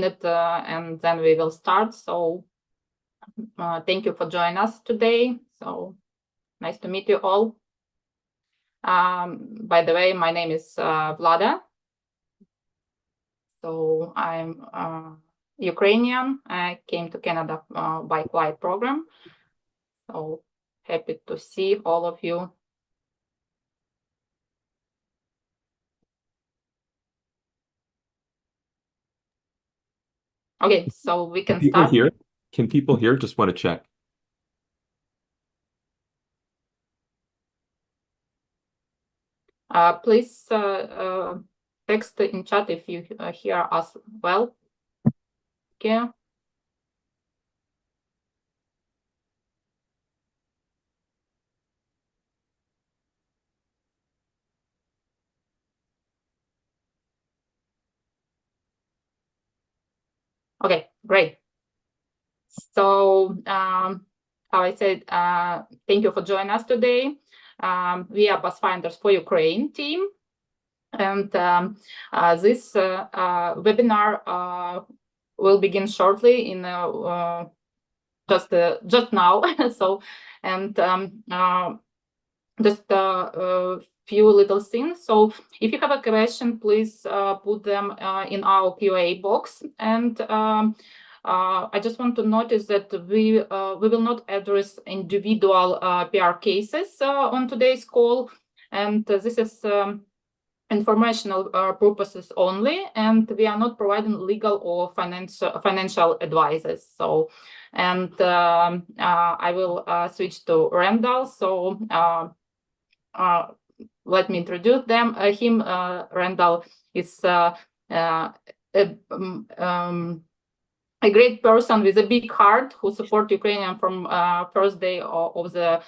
and then we will start. So thank you for joining us today. So nice to meet you all. By the way, my name is Vlada. So I'm Ukrainian. I came to Canada by CUAET program. So happy to see all of you. Okay, so we can start. Can people hear? Just want to check. Please text in chat if you hear us well. Okay. Okay, great. So, how I said, thank you for joining us today. We are Pathfinders for Ukraine team, and this webinar will begin shortly in just now. So, and just a few little things. So if you have a question, please put them in our QA box. And I just want to notice that we will not address individual PR cases on today's call. And this is informational purposes only, and we are not providing legal or financial advices. So, and I will switch to Randall. So let me introduce him. Randall is a great person with a big heart who support Ukrainian from first day of the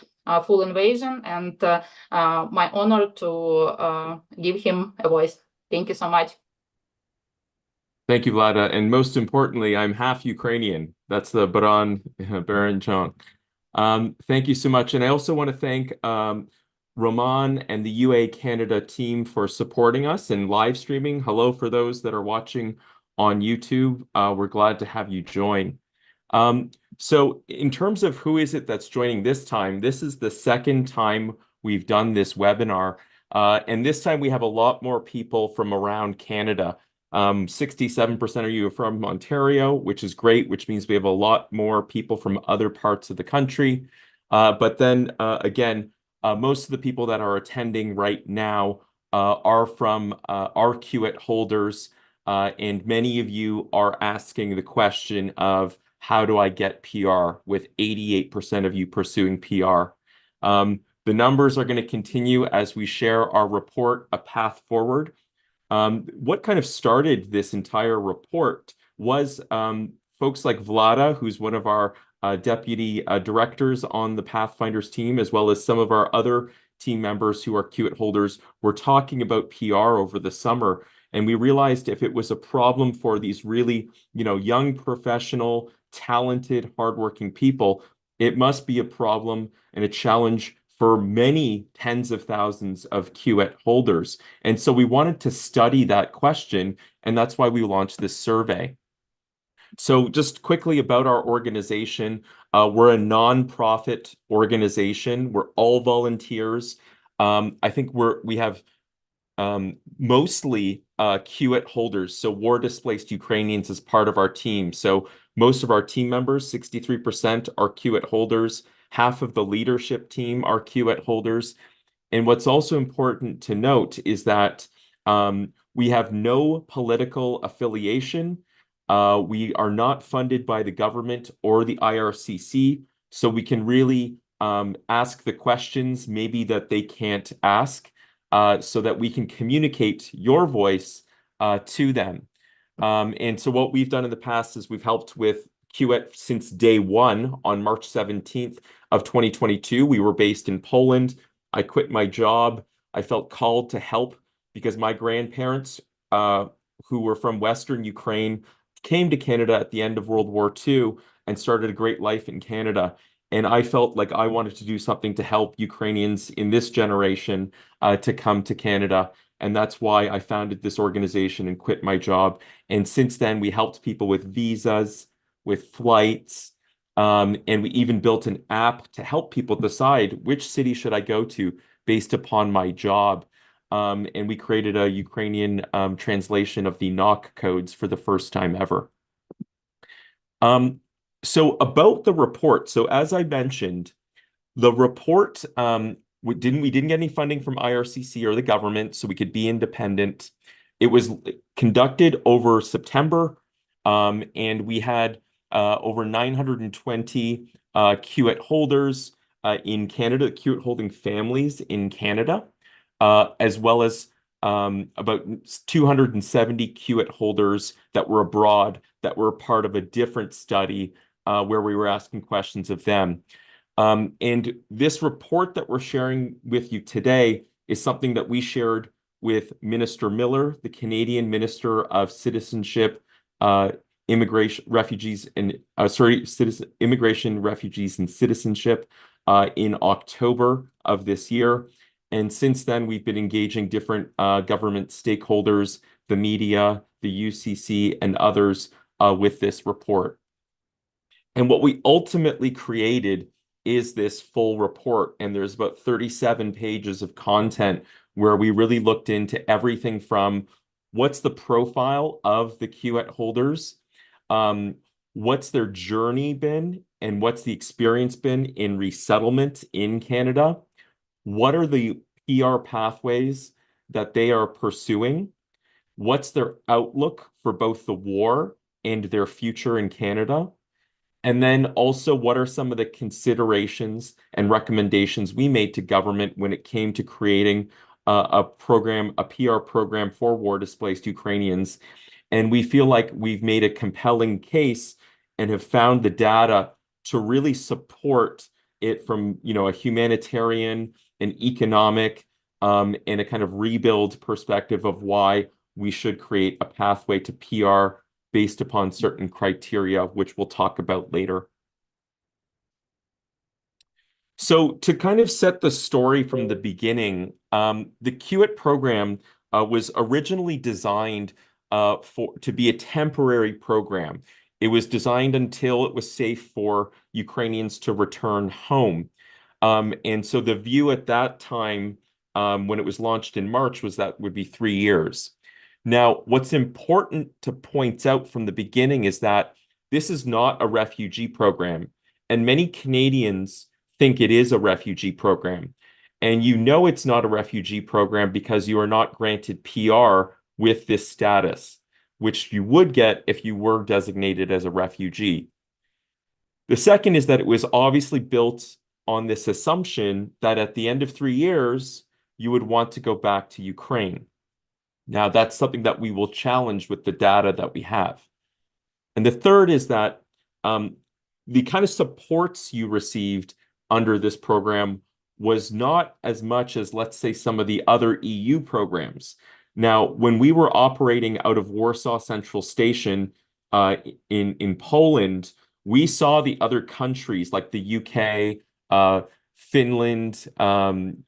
full invasion, and my honor to give him a voice. Thank you so much. Thank you, Vlada. And most importantly, I'm half Ukrainian. That's the Baron Chong. Thank you so much. And I also want to thank Roman and the UA Canada team for supporting us and live streaming. Hello for those that are watching on YouTube. We're glad to have you join. So in terms of who is it that's joining this time, this is the second time we've done this webinar. And this time we have a lot more people from around Canada. 67% of you are from Ontario, which is great, which means we have a lot more people from other parts of the country. But then again, most of the people that are attending right now are from our CUAET holders. And many of you are asking the question of how do I get PR, with 88% of you pursuing PR. The numbers are going to continue as we share our report, A Path Forward. What kind of started this entire report was folks like Vlada, who's one of our deputy directors on the Pathfinders team, as well as some of our other team members who are CUAET holders, were talking about PR over the summer. And we realized if it was a problem for these really, young, professional, talented, hardworking people, it must be a problem and a challenge for many tens of thousands of CUAET holders. And so we wanted to study that question, and that's why we launched this survey. So just quickly about our organization, we're a nonprofit organization. We're all volunteers. I think we have mostly CUAET holders, so war-displaced Ukrainians as part of our team. So most of our team members, 63%, are CUAET holders. Half of the leadership team are CUAET holders. And what's also important to note is that we have no political affiliation. We are not funded by the government or the IRCC, so we can really ask the questions maybe that they can't ask, so that we can communicate your voice to them. And so what we've done in the past is we've helped with CUAET since day one on March 17th of 2022. We were based in Poland. I quit my job. I felt called to help because my grandparents, who were from Western Ukraine, came to Canada at the end of World War II and started a great life in Canada. And I felt like I wanted to do something to help Ukrainians in this generation to come to Canada. And that's why I founded this organization and quit my job. And since then, we helped people with visas, with flights, and we even built an app to help people decide which city should I go to based upon my job. And we created a Ukrainian translation of the knock codes for the first time ever. So about the report. So as I mentioned, the report we didn't get any funding from IRCC or the government, so we could be independent. It was conducted over September, and we had over 920 CUAET holders in Canada, CUAET holding families in Canada, as well as about 270 CUAET holders that were abroad that were part of a different study where we were asking questions of them. And this report that we're sharing with you today is something that we shared with Minister Miller, the Canadian Minister of Citizenship, Immigration, Refugees, and Immigration, Refugees, and Citizenship in October of this year. And since then, we've been engaging different government stakeholders, the media, the UCC, and others with this report. And what we ultimately created is this full report. And there's about 37 pages of content where we really looked into everything from what's the profile of the CUAET holders, what's their journey been, and what's the experience been in resettlement in Canada, what are the PR pathways that they are pursuing, what's their outlook for both the war and their future in Canada, and then also, what are some of the considerations and recommendations we made to government when it came to creating a program, a PR program for war-displaced Ukrainians? And we feel like we've made a compelling case and have found the data to really support it from, a humanitarian, an economic, and a kind of rebuild perspective of why we should create a pathway to PR based upon certain criteria, which we'll talk about later. So to kind of set the story from the beginning, the CUAET program was originally designed to be a temporary program. It was designed until it was safe for Ukrainians to return home. And so the view at that time, when it was launched in March, was that would be 3 years. Now, what's important to point out from the beginning is that this is not a refugee program, and many Canadians think it is a refugee program. And it's not a refugee program because you are not granted PR with this status, which you would get if you were designated as a refugee. The second is that it was obviously built on this assumption that at the end of 3 years, you would want to go back to Ukraine. Now, that's something that we will challenge with the data that we have. And the third is that the kind of supports you received under this program was not as much as, let's say, some of the other EU programs. Now, when we were operating out of Warsaw Central Station in Poland, we saw the other countries like the UK, Finland,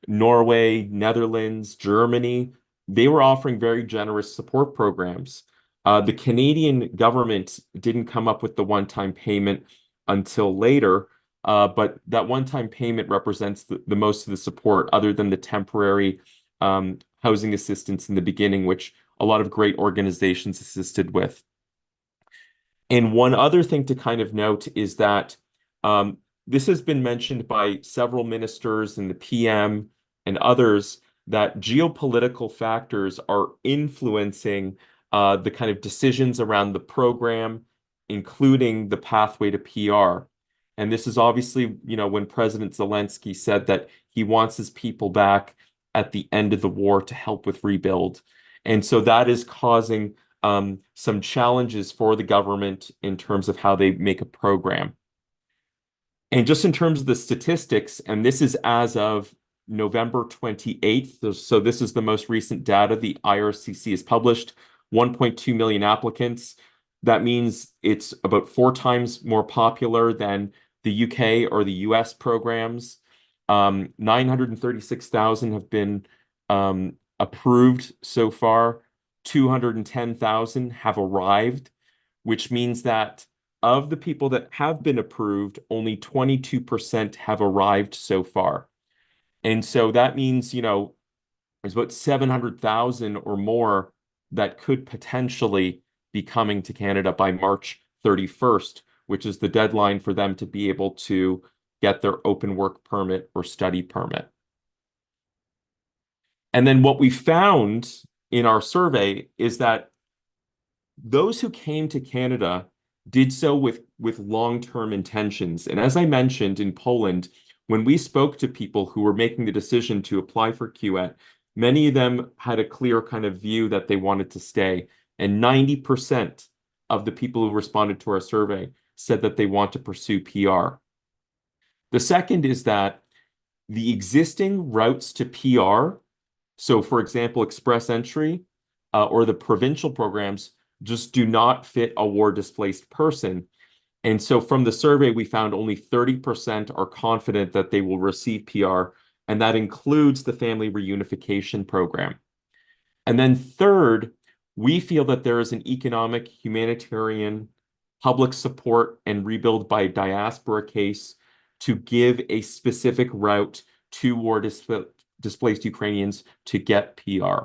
Norway, Netherlands, Germany. They were offering very generous support programs. The Canadian government didn't come up with the one-time payment until later, but that one-time payment represents the most of the support, other than the temporary housing assistance in the beginning, which a lot of great organizations assisted with. And one other thing to kind of note is that this has been mentioned by several ministers and the PM and others, that geopolitical factors are influencing the kind of decisions around the program, including the pathway to PR. And this is obviously, when President Zelensky said that he wants his people back at the end of the war to help with rebuild. And so that is causing some challenges for the government in terms of how they make a program. And just in terms of the statistics, and this is as of November 28th. So this is the most recent data the IRCC has published, 1.2 million applicants. That means it's about 4 times more popular than the UK or the US programs. 936,000 have been approved so far. 210,000 have arrived, which means that of the people that have been approved, only 22% have arrived so far. And so that means, there's about 700,000 or more that could potentially be coming to Canada by March 31st, which is the deadline for them to be able to get their open work permit or study permit. And then what we found in our survey is that those who came to Canada did so with long-term intentions. And as I mentioned, in Poland, when we spoke to people who were making the decision to apply for CUAET, many of them had a clear kind of view that they wanted to stay. And 90% of the people who responded to our survey said that they want to pursue PR. The second is that the existing routes to PR, so for example, express entry or the provincial programs, just do not fit a war-displaced person. And so from the survey, we found only 30% are confident that they will receive PR, and that includes the family reunification program. And then third, we feel that there is an economic, humanitarian, public support, and rebuild by diaspora case to give a specific route to war-displaced Ukrainians to get PR.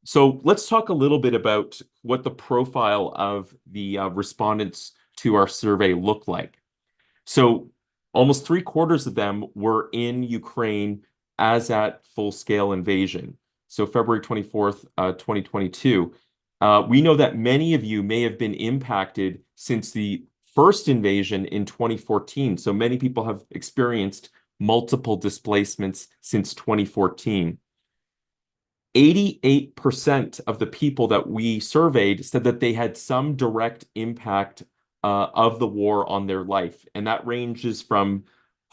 So let's talk a little bit about what the profile of the respondents to our survey looked like. So almost 3/4 of them were in Ukraine as at full-scale invasion. So February 24th, 2022. We know that many of you may have been impacted since the first invasion in 2014. So many people have experienced multiple displacements since 2014. 88% of the people that we surveyed said that they had some direct impact of the war on their life. And that ranges from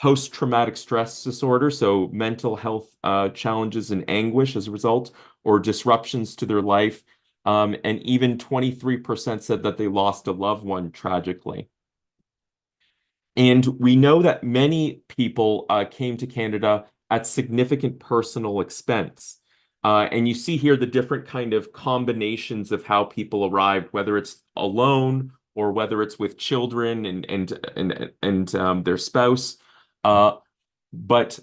post-traumatic stress disorder, so mental health challenges and anguish as a result, or disruptions to their life. And even 23% said that they lost a loved one tragically. And we know that many people came to Canada at significant personal expense. And you see here the different kind of combinations of how people arrived, whether it's alone or whether it's with children and their spouse. But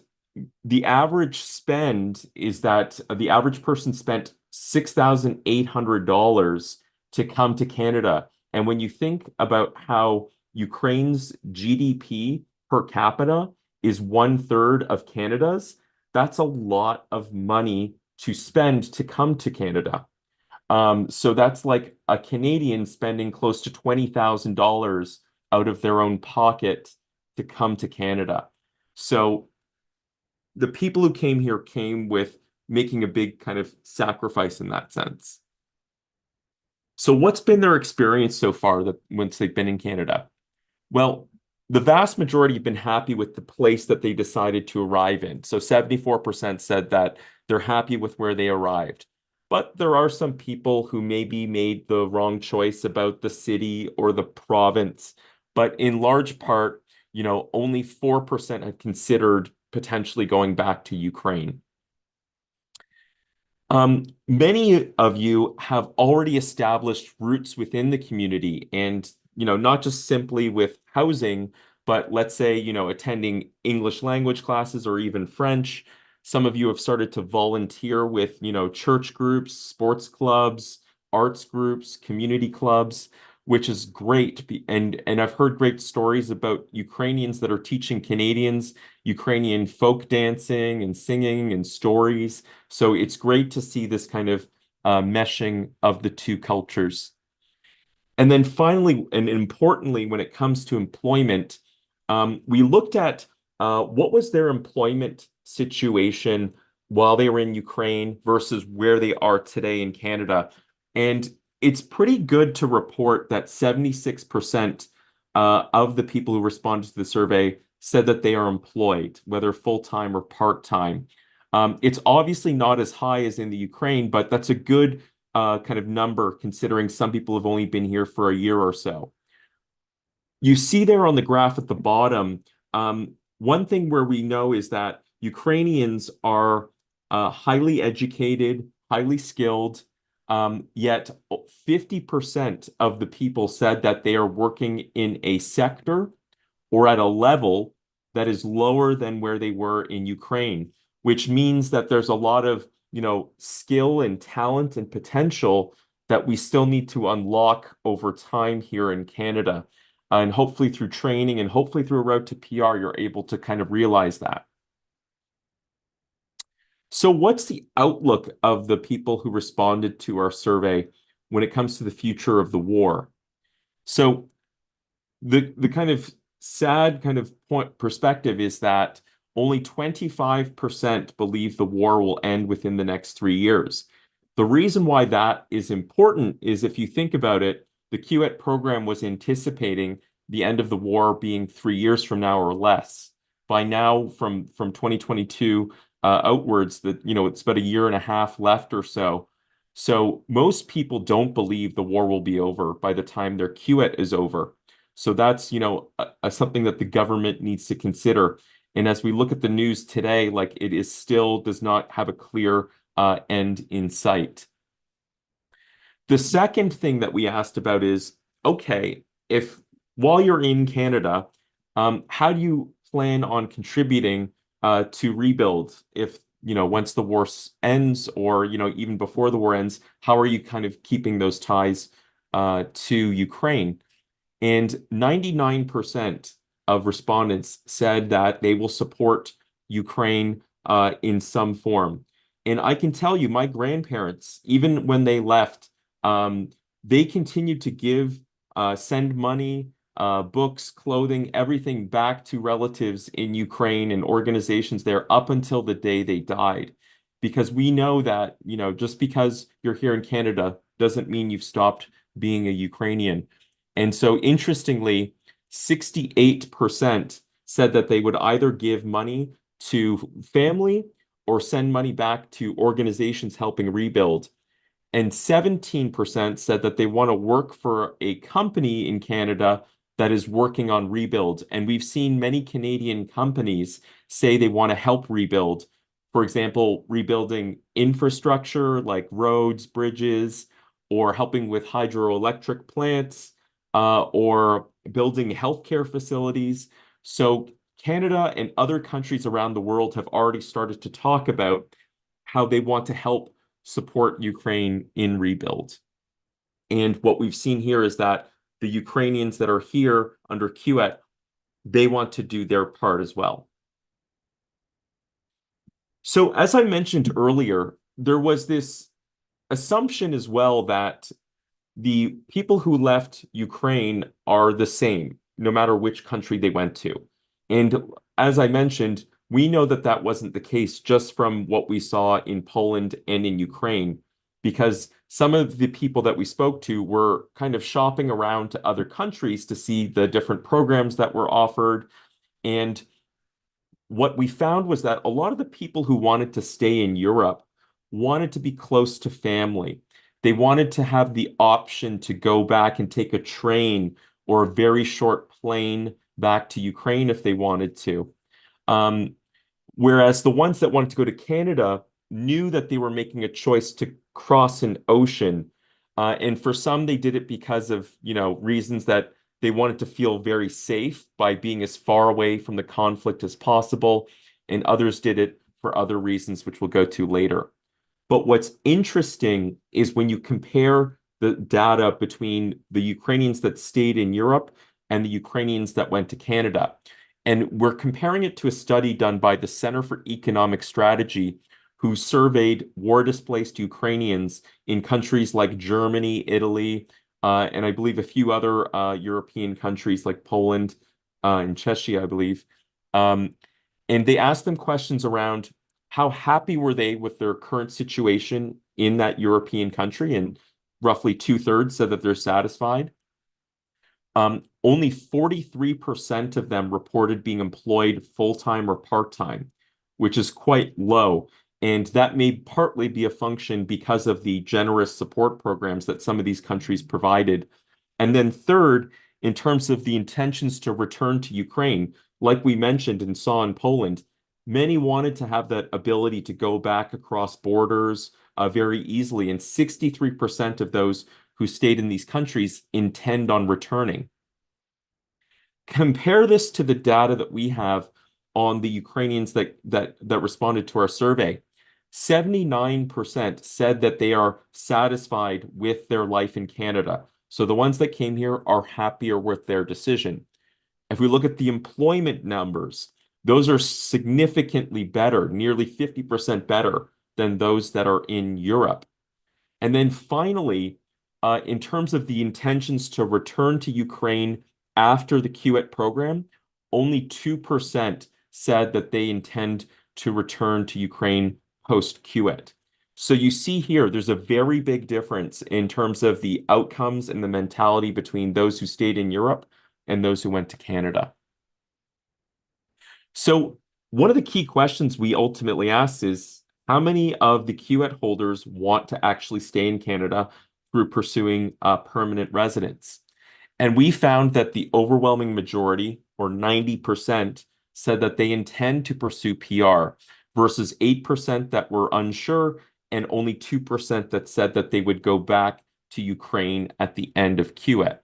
the average spend is that the average person spent $6,800 to come to Canada. And when you think about how Ukraine's GDP per capita is 1/3 of Canada's, that's a lot of money to spend to come to Canada. So that's like a Canadian spending close to $20,000 out of their own pocket to come to Canada. So the people who came here came with making a big kind of sacrifice in that sense. So what's been their experience so far that once they've been in Canada? Well, the vast majority have been happy with the place that they decided to arrive in. So 74% said that they're happy with where they arrived. But there are some people who maybe made the wrong choice about the city or the province. But in large part, only 4% have considered potentially going back to Ukraine. Many of you have already established roots within the community and, not just simply with housing, but let's say, attending English language classes or even French. Some of you have started to volunteer with, church groups, sports clubs, arts groups, community clubs, which is great. And I've heard great stories about Ukrainians that are teaching Canadians Ukrainian folk dancing and singing and stories. So it's great to see this kind of meshing of the two cultures. And then finally, and importantly, when it comes to employment, we looked at what was their employment situation while they were in Ukraine versus where they are today in Canada. And it's pretty good to report that 76% of the people who responded to the survey said that they are employed, whether full-time or part-time. It's obviously not as high as in the Ukraine, but that's a good kind of number considering some people have only been here for a year or so. You see there on the graph at the bottom, one thing where we know is that Ukrainians are highly educated, highly skilled, yet 50% of the people said that they are working in a sector or at a level that is lower than where they were in Ukraine, which means that there's a lot of, skill and talent and potential that we still need to unlock over time here in Canada. And hopefully through training and hopefully through a route to PR, you're able to kind of realize that. So what's the outlook of the people who responded to our survey when it comes to the future of the war? So the kind of sad kind of perspective is that only 25% believe the war will end within the next 3 years. The reason why that is important is if you think about it, the CUAET program was anticipating the end of the war being 3 years from now or less. By now, from 2022 outwards, that it's about a year and a half left or so. So most people don't believe the war will be over by the time their CUAET is over. So that's, something that the government needs to consider. And as we look at the news today, like it is still does not have a clear end in sight. The second thing that we asked about is, okay, if while you're in Canada, how do you plan on contributing to rebuild if, once the war ends or, even before the war ends, how are you kind of keeping those ties to Ukraine? And 99% of respondents said that they will support Ukraine in some form. And I can tell you, my grandparents, even when they left, they continued to give, send money, books, clothing, everything back to relatives in Ukraine and organizations there up until the day they died. Because we know that, just because you're here in Canada doesn't mean you've stopped being a Ukrainian. And so interestingly, 68% said that they would either give money to family or send money back to organizations helping rebuild. And 17% said that they want to work for a company in Canada that is working on rebuild. And we've seen many Canadian companies say they want to help rebuild. For example, rebuilding infrastructure like roads, bridges, or helping with hydroelectric plants, or building healthcare facilities. So Canada and other countries around the world have already started to talk about how they want to help support Ukraine in rebuild. And what we've seen here is that the Ukrainians that are here under CUAET, they want to do their part as well. So as I mentioned earlier, there was this assumption as well that the people who left Ukraine are the same, no matter which country they went to. And as I mentioned, we know that that wasn't the case just from what we saw in Poland and in Ukraine, because some of the people that we spoke to were kind of shopping around to other countries to see the different programs that were offered. And what we found was that a lot of the people who wanted to stay in Europe wanted to be close to family. They wanted to have the option to go back and take a train or a very short plane back to Ukraine if they wanted to. Whereas the ones that wanted to go to Canada knew that they were making a choice to cross an ocean. And for some, they did it because of, reasons that they wanted to feel very safe by being as far away from the conflict as possible. And others did it for other reasons, which we'll go to later. But what's interesting is when you compare the data between the Ukrainians that stayed in Europe and the Ukrainians that went to Canada. And we're comparing it to a study done by the Center for Economic Strategy, who surveyed war-displaced Ukrainians in countries like Germany, Italy, and I believe a few other European countries like Poland and Czechia, I believe. And they asked them questions around how happy were they with their current situation in that European country, and roughly 2/3 said that they're satisfied. Only 43% of them reported being employed full-time or part-time, which is quite low. And that may partly be a function because of the generous support programs that some of these countries provided. And then third, in terms of the intentions to return to Ukraine, like we mentioned and saw in Poland, Many wanted to have that ability to go back across borders very easily, and 63% of those who stayed in these countries intend on returning. Compare this to the data that we have on the Ukrainians that responded to our survey. 79% said that they are satisfied with their life in Canada. So the ones that came here are happier with their decision. If we look at the employment numbers, those are significantly better, nearly 50% better than those that are in Europe. And then finally, in terms of the intentions to return to Ukraine after the CUAET program, only 2% said that they intend to return to Ukraine post CUAET. So you see here, there's a very big difference in terms of the outcomes and the mentality between those who stayed in Europe and those who went to Canada. So one of the key questions we ultimately asked is, how many of the CUAET holders want to actually stay in Canada through pursuing permanent residence? And we found that the overwhelming majority, or 90%, said that they intend to pursue PR versus 8% that were unsure and only 2% that said that they would go back to Ukraine at the end of CUAET.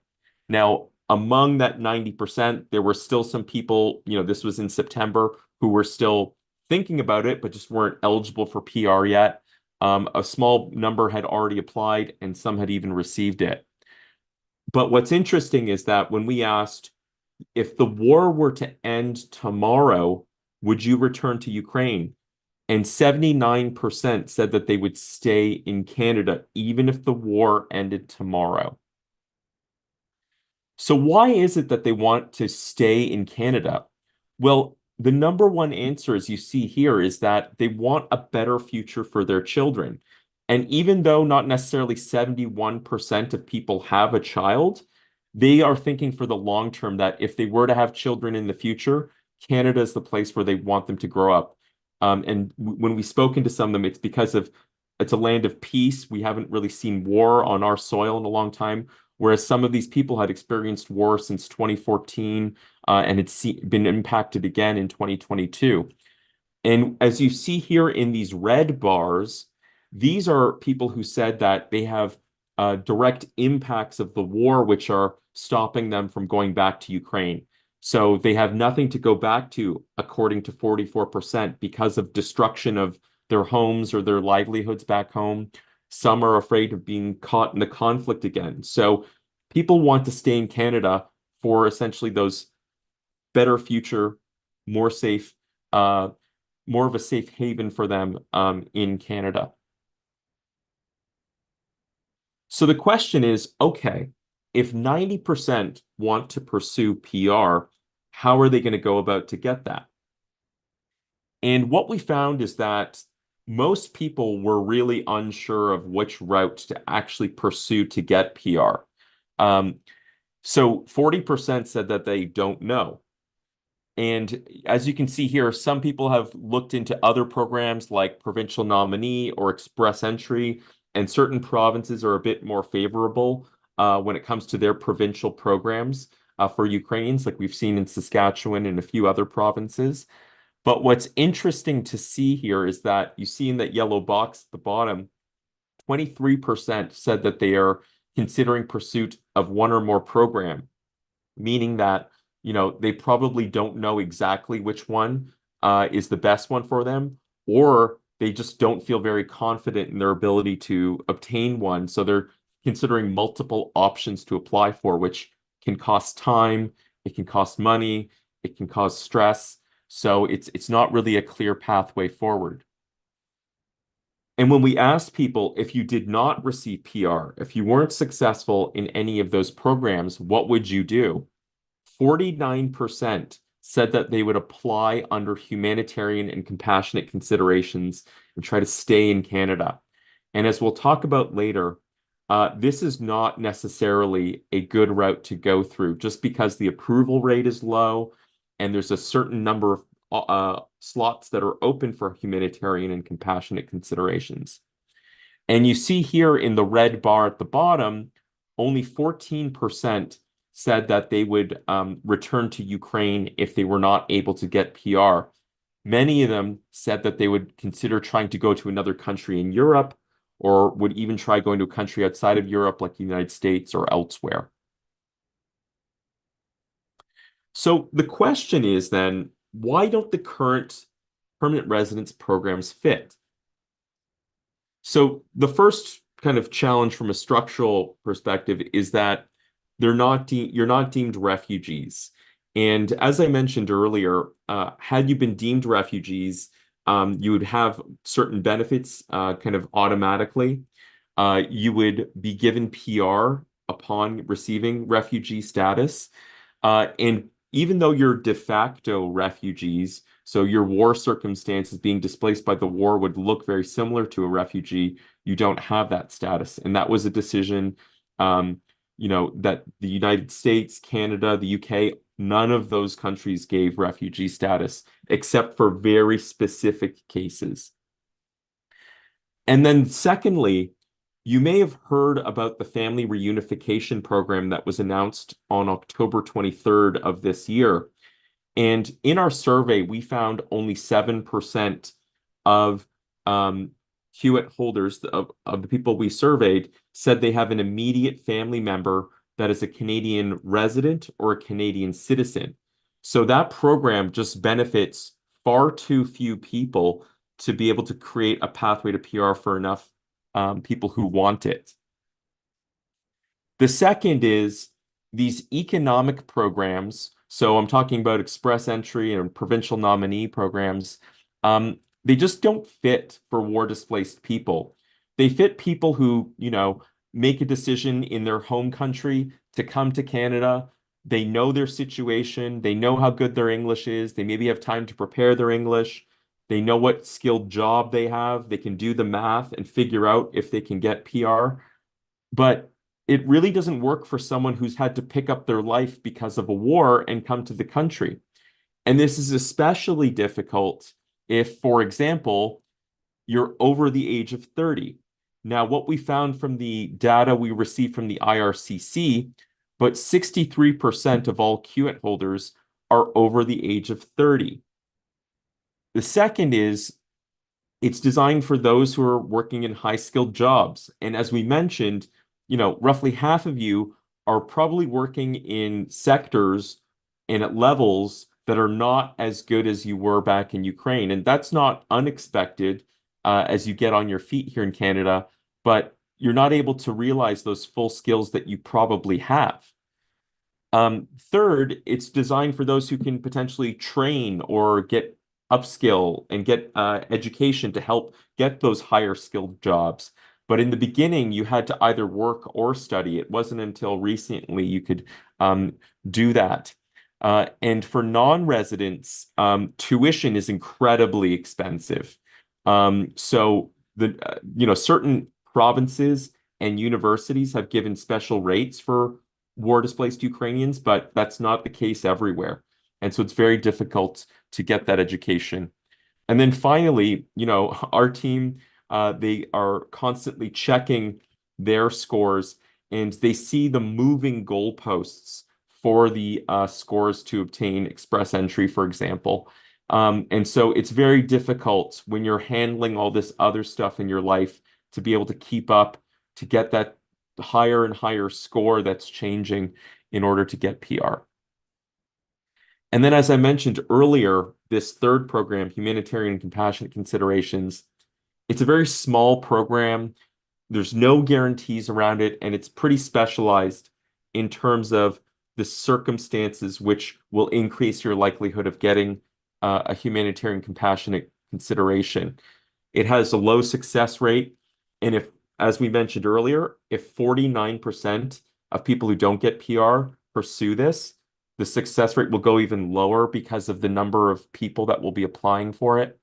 Now, among that 90%, there were still some people, this was in September, who were still thinking about it, but just weren't eligible for PR yet. A small number had already applied, and some had even received it. But what's interesting is that when we asked, if the war were to end tomorrow, would you return to Ukraine? And 79% said that they would stay in Canada, even if the war ended tomorrow. So why is it that they want to stay in Canada? Well, the number one answer, as you see here, is that they want a better future for their children. And even though not necessarily 71% of people have a child, they are thinking for the long term that if they were to have children in the future, Canada is the place where they want them to grow up. And when we've spoken to some of them, it's because it's a land of peace. We haven't really seen war on our soil in a long time, whereas some of these people had experienced war since 2014 and it's been impacted again in 2022. And as you see here in these red bars, these are people who said that they have direct impacts of the war, which are stopping them from going back to Ukraine. So they have nothing to go back to, according to 44%, because of destruction of their homes or their livelihoods back home. Some are afraid of being caught in the conflict again. So people want to stay in Canada for essentially those better future, more safe, more of a safe haven for them in Canada. So the question is, okay, if 90% want to pursue PR, how are they going to go about to get that? And what we found is that most people were really unsure of which route to actually pursue to get PR. So 40% said that they don't know. And as you can see here, some people have looked into other programs like provincial nominee or express entry, and certain provinces are a bit more favorable when it comes to their provincial programs for Ukrainians, like we've seen in Saskatchewan and a few other provinces. But what's interesting to see here is that you see in that yellow box at the bottom, 23% said that they are considering pursuit of one or more program, meaning that they probably don't know exactly which one is the best one for them, or they just don't feel very confident in their ability to obtain one. So they're considering multiple options to apply for, which can cost time, it can cost money, it can cause stress. So it's not really a clear pathway forward. And when we asked people, if you did not receive PR, if you weren't successful in any of those programs, what would you do? 49% said that they would apply under humanitarian and compassionate considerations and try to stay in Canada. And as we'll talk about later, this is not necessarily a good route to go through just because the approval rate is low and there's a certain number of slots that are open for humanitarian and compassionate considerations. And you see here in the red bar at the bottom, only 14% said that they would return to Ukraine if they were not able to get PR. Many of them said that they would consider trying to go to another country in Europe or would even try going to a country outside of Europe, like the United States or elsewhere. So the question is then, why don't the current permanent residence programs fit? So the first kind of challenge from a structural perspective is that you're not deemed refugees. And as I mentioned earlier, had you been deemed refugees, you would have certain benefits kind of automatically. You would be given PR upon receiving refugee status. And even though you're de facto refugees, so your war circumstances being displaced by the war would look very similar to a refugee, you don't have that status. And that was a decision, that the United States, Canada, the UK, none of those countries gave refugee status, except for very specific cases. And then secondly, you may have heard about the family reunification program that was announced on October 23rd of this year. And in our survey, we found only 7% of CUAET holders, of the people we surveyed, said they have an immediate family member that is a Canadian resident or a Canadian citizen. So that program just benefits far too few people to be able to create a pathway to PR for enough people who want it. The second is these economic programs. So I'm talking about express entry and provincial nominee programs. They just don't fit for war displaced people. They fit people who, make a decision in their home country to come to Canada. They know their situation. They know how good their English is. They maybe have time to prepare their English. They know what skilled job they have. They can do the math and figure out if they can get PR. But it really doesn't work for someone who's had to pick up their life because of a war and come to the country. And this is especially difficult if, for example, you're over the age of 30. Now, what we found from the data we received from the IRCC, but 63% of all CUAET holders are over the age of 30. The second is it's designed for those who are working in high-skilled jobs. And as we mentioned, roughly half of you are probably working in sectors and at levels that are not as good as you were back in Ukraine. And that's not unexpected as you get on your feet here in Canada, but you're not able to realize those full skills that you probably have. Third, it's designed for those who can potentially train or get upskill and get education to help get those higher skilled jobs. But in the beginning, you had to either work or study. It wasn't until recently you could do that. And for non-residents, tuition is incredibly expensive. So certain provinces and universities have given special rates for war-displaced Ukrainians, but that's not the case everywhere. And so it's very difficult to get that education. And then finally, our team, they are constantly checking their scores and they see the moving goalposts for the scores to obtain express entry, for example. And so it's very difficult when you're handling all this other stuff in your life to be able to keep up, to get that higher and higher score that's changing in order to get PR. And then, as I mentioned earlier, this third program, Humanitarian and Compassionate Considerations, it's a very small program. There's no guarantees around it, and it's pretty specialized in terms of the circumstances which will increase your likelihood of getting a humanitarian compassionate consideration. It has a low success rate, and if, as we mentioned earlier, if 49% of people who don't get PR pursue this, the success rate will go even lower because of the number of people that will be applying for it.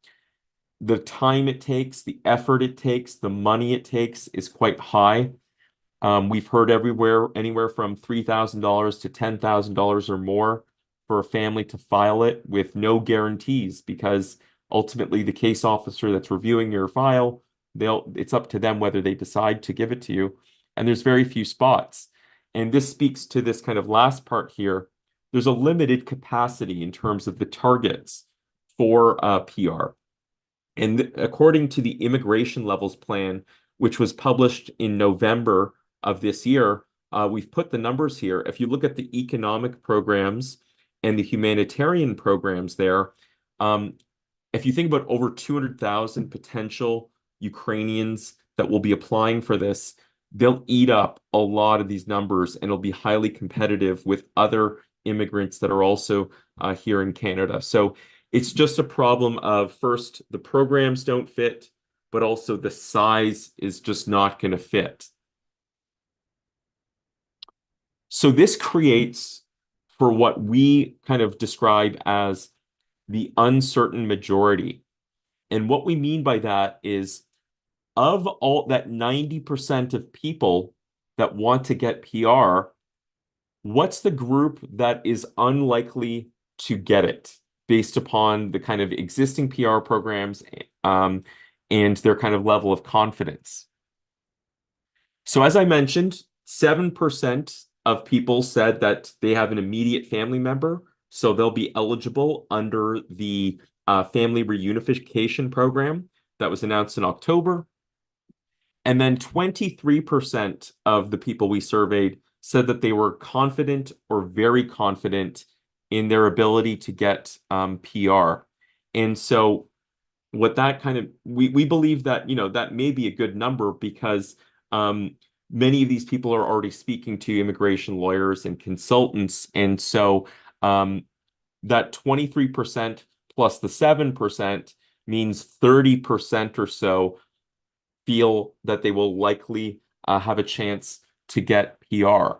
The time it takes, the effort it takes, the money it takes is quite high. We've heard anywhere from $3,000 to $10,000 or more for a family to file it with no guarantees, because ultimately the case officer that's reviewing your file, it's up to them whether they decide to give it to you. And there's very few spots. And this speaks to this kind of last part here. There's a limited capacity in terms of the targets for PR. And according to the Immigration Levels Plan, which was published in November of this year, we've put the numbers here. If you look at the economic programs and the humanitarian programs there, if you think about over 200,000 potential Ukrainians that will be applying for this, they'll eat up a lot of these numbers and it'll be highly competitive with other immigrants that are also here in Canada. So it's just a problem of, first, the programs don't fit, but also the size is just not going to fit. So this creates for what we kind of describe as the uncertain majority. And what we mean by that is, of all that 90% of people that want to get PR, what's the group that is unlikely to get it based upon the kind of existing PR programs and their kind of level of confidence? So as I mentioned, 7% of people said that they have an immediate family member, so they'll be eligible under the family reunification program that was announced in October. And then 23% of the people we surveyed said that they were confident or very confident in their ability to get PR. And so what that kind of, we believe that, that may be a good number because many of these people are already speaking to immigration lawyers and consultants. And so that 23% plus the 7% means 30% or so feel that they will likely have a chance to get PR,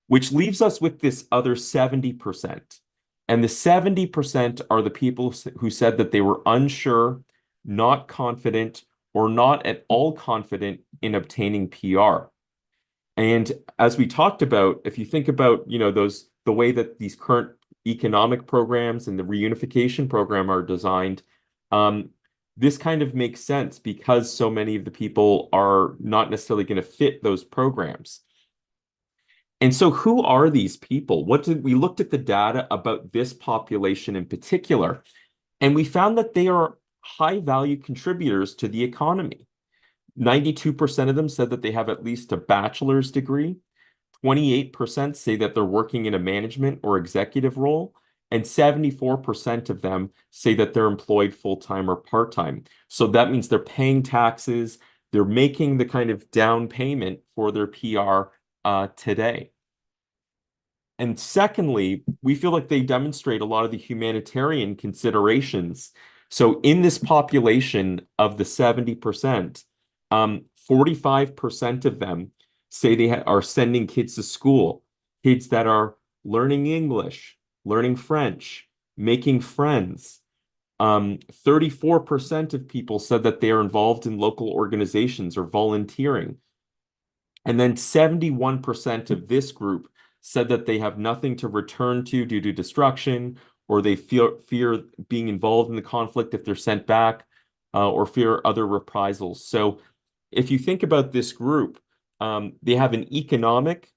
which leaves us with this other 70%. And the 70% are the people who said that they were unsure, not confident, or not at all confident in obtaining PR. And as we talked about, if you think about, the way that these current economic programs and the reunification program are designed, this kind of makes sense because so many of the people are not necessarily going to fit those programs. And so who are these people? We looked at the data about this population in particular, and we found that they are high value contributors to the economy. 92% of them said that they have at least a bachelor's degree. 28% say that they're working in a management or executive role. And 74% of them say that they're employed full-time or part-time. So that means they're paying taxes, they're making the kind of down payment for their PR today. And secondly, we feel like they demonstrate a lot of the humanitarian considerations. So in this population of the 70%, 45% of them say they are sending kids to school, kids that are learning English, learning French, making friends. 34% of people said that they are involved in local organizations or volunteering. And then 71% of this group said that they have nothing to return to due to destruction, or they fear being involved in the conflict if they're sent back, or fear other reprisals. So if you think about this group, they have an economic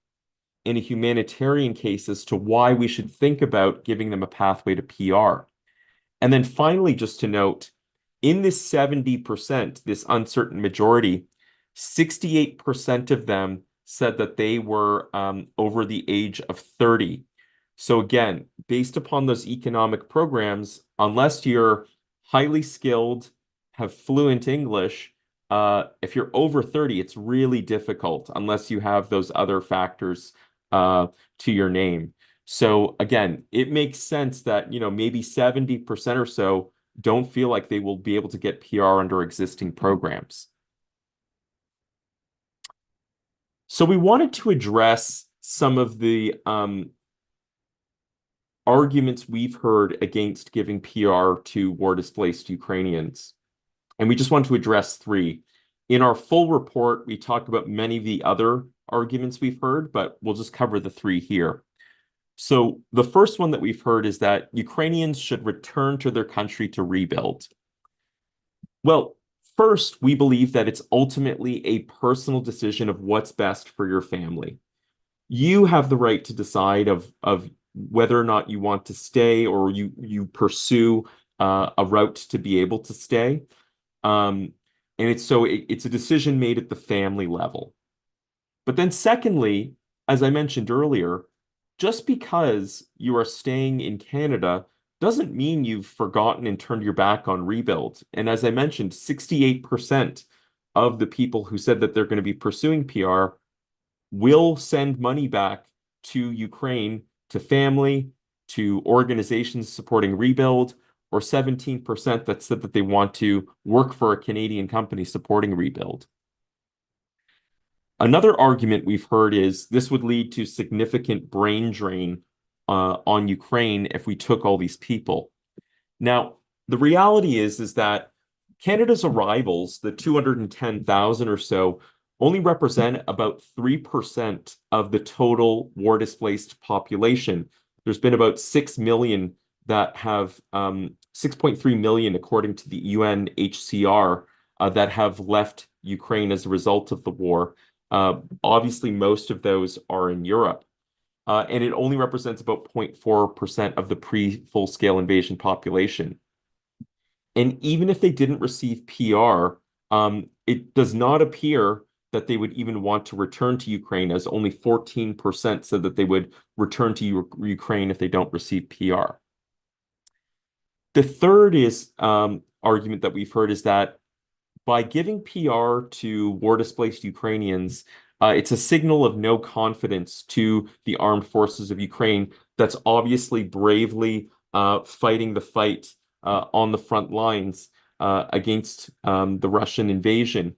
and a humanitarian case as to why we should think about giving them a pathway to PR. And then finally, just to note, in this 70%, this uncertain majority, 68% of them said that they were over the age of 30. So again, based upon those economic programs, unless you're highly skilled, have fluent English, if you're over 30, it's really difficult unless you have those other factors to your name. So again, it makes sense that, maybe 70% or so don't feel like they will be able to get PR under existing programs. So we wanted to address some of the arguments we've heard against giving PR to war-displaced Ukrainians. And we just want to address three. In our full report, we talked about many of the other arguments we've heard, but we'll just cover the three here. So the first one that we've heard is that Ukrainians should return to their country to rebuild. Well, first, we believe that it's ultimately a personal decision of what's best for your family. You have the right to decide of whether or not you want to stay or you pursue a route to be able to stay. And it's a decision made at the family level. But then secondly, as I mentioned earlier, just because you are staying in Canada doesn't mean you've forgotten and turned your back on rebuild. And as I mentioned, 68% of the people who said that they're going to be pursuing PR will send money back to Ukraine, to family, to organizations supporting rebuild, or 17% that said that they want to work for a Canadian company supporting rebuild. Another argument we've heard is this would lead to significant brain drain on Ukraine if we took all these people. Now, the reality is that Canada's arrivals, the 210,000 or so, only represent about 3% of the total war-displaced population. There's been about 6 million that have 6.3 million, according to the UNHCR, that have left Ukraine as a result of the war. Obviously, most of those are in Europe. And it only represents about 0.4% of the pre-full-scale invasion population. And even if they didn't receive PR, it does not appear that they would even want to return to Ukraine, as only 14% said that they would return to Ukraine if they don't receive PR. The third argument that we've heard is that by giving PR to war-displaced Ukrainians, it's a signal of no confidence to the armed forces of Ukraine that's obviously bravely fighting the fight on the front lines against the Russian invasion.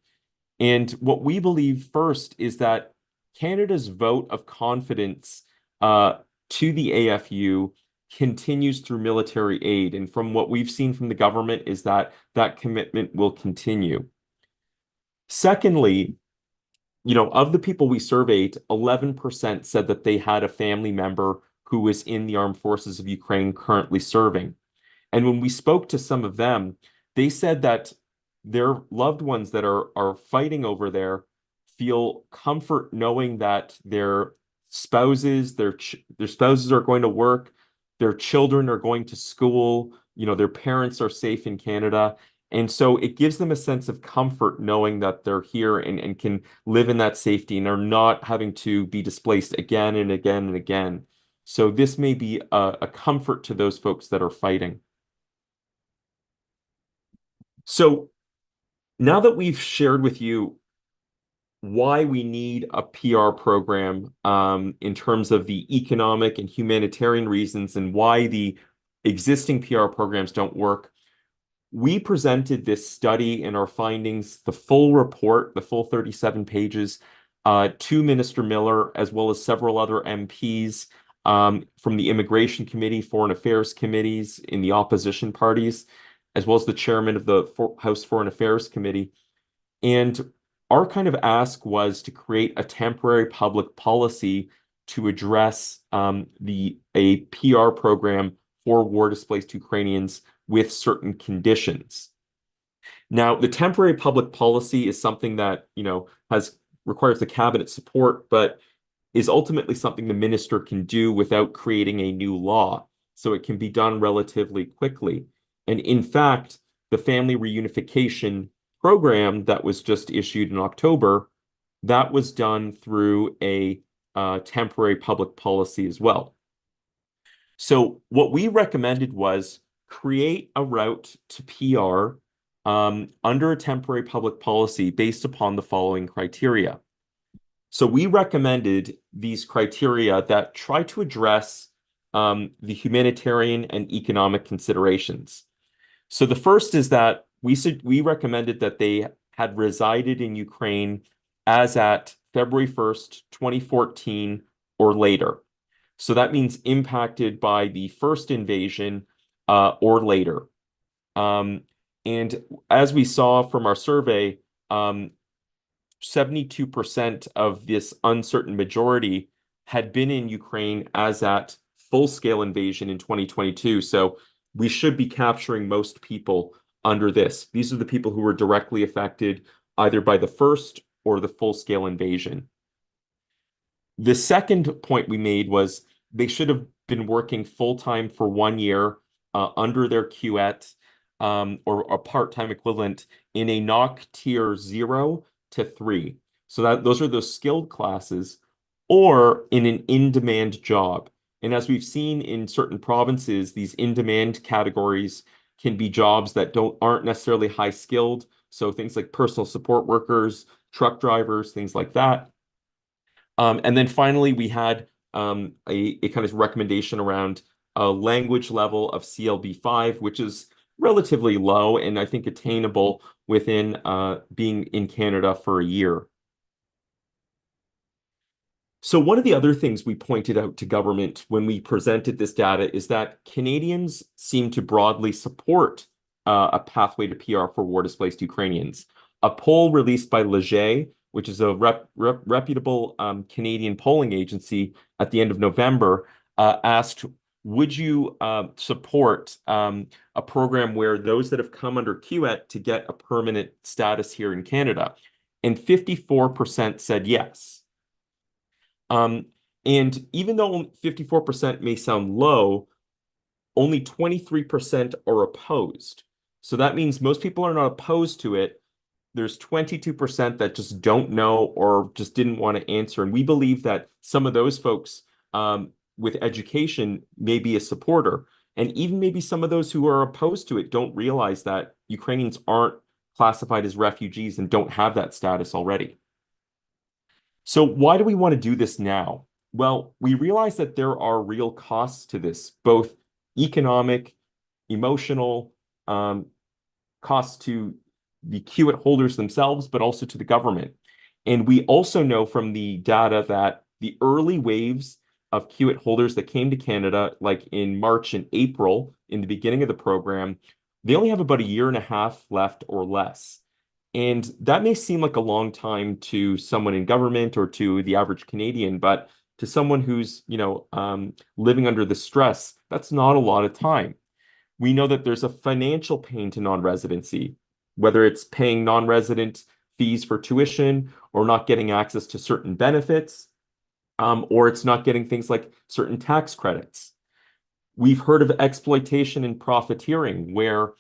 And what we believe first is that Canada's vote of confidence to the AFU continues through military aid. And from what we've seen from the government is that that commitment will continue. Secondly, of the people we surveyed, 11% said that they had a family member who was in the armed forces of Ukraine currently serving. And when we spoke to some of them, they said that their loved ones that are fighting over there feel comfort knowing that their spouses are going to work, their children are going to school, their parents are safe in Canada. And so it gives them a sense of comfort knowing that they're here and can live in that safety and are not having to be displaced again and again and again. So this may be a comfort to those folks that are fighting. So now that we've shared with you why we need a PR program in terms of the economic and humanitarian reasons and why the existing PR programs don't work, we presented this study and our findings, the full report, the full 37 pages, to Minister Miller, as well as several other MPs from the Immigration Committee, Foreign Affairs Committees in the opposition parties, as well as the chairman of the House Foreign Affairs Committee. And our kind of ask was to create a temporary public policy to address a PR program for war-displaced Ukrainians with certain conditions. Now, the temporary public policy is something that, requires the cabinet support, but is ultimately something the minister can do without creating a new law. So it can be done relatively quickly. And in fact, the family reunification program that was just issued in October, that was done through a temporary public policy as well. So what we recommended was create a route to PR under a temporary public policy based upon the following criteria. So we recommended these criteria that try to address the humanitarian and economic considerations. So the first is that we recommended that they had resided in Ukraine as at February 1st, 2014 or later. So that means impacted by the first invasion or later. And as we saw from our survey, 72% of this uncertain majority had been in Ukraine as at full-scale invasion in 2022. So we should be capturing most people under this. These are the people who were directly affected either by the first or the full-scale invasion. The second point we made was they should have been working full-time for 1 year under their CUAET or a part-time equivalent in a NOC tier 0 to 3. So that those are those skilled classes, or in an in-demand job. And as we've seen in certain provinces, these in-demand categories can be jobs that aren't necessarily high skilled. So things like personal support workers, truck drivers, things like that. And then finally, we had a kind of recommendation around a language level of CLB5, which is relatively low and I think attainable within being in Canada for a year. So one of the other things we pointed out to government when we presented this data is that Canadians seem to broadly support a pathway to PR for war-displaced Ukrainians. A poll released by Leger, which is a reputable Canadian polling agency at the end of November, asked, would you support a program where those that have come under CUAET to get a permanent status here in Canada? And 54% said yes. And even though 54% may sound low, only 23% are opposed. So that means most people are not opposed to it. There's 22% that just don't know or just didn't want to answer. And we believe that some of those folks with education may be a supporter. And even maybe some of those who are opposed to it don't realize that Ukrainians aren't classified as refugees and don't have that status already. So why do we want to do this now? Well, we realize that there are real costs to this, both economic, emotional, costs to the CUAET holders themselves, but also to the government. And we also know from the data that the early waves of CUAET holders that came to Canada, like in March and April, in the beginning of the program, they only have about a year and a half left or less. And that may seem like a long time to someone in government or to the average Canadian, but to someone who's, living under the stress, that's not a lot of time. We know that there's a financial pain to non-residency, whether it's paying non-resident fees for tuition or not getting access to certain benefits, or it's not getting things like certain tax credits. We've heard of exploitation and profiteering, where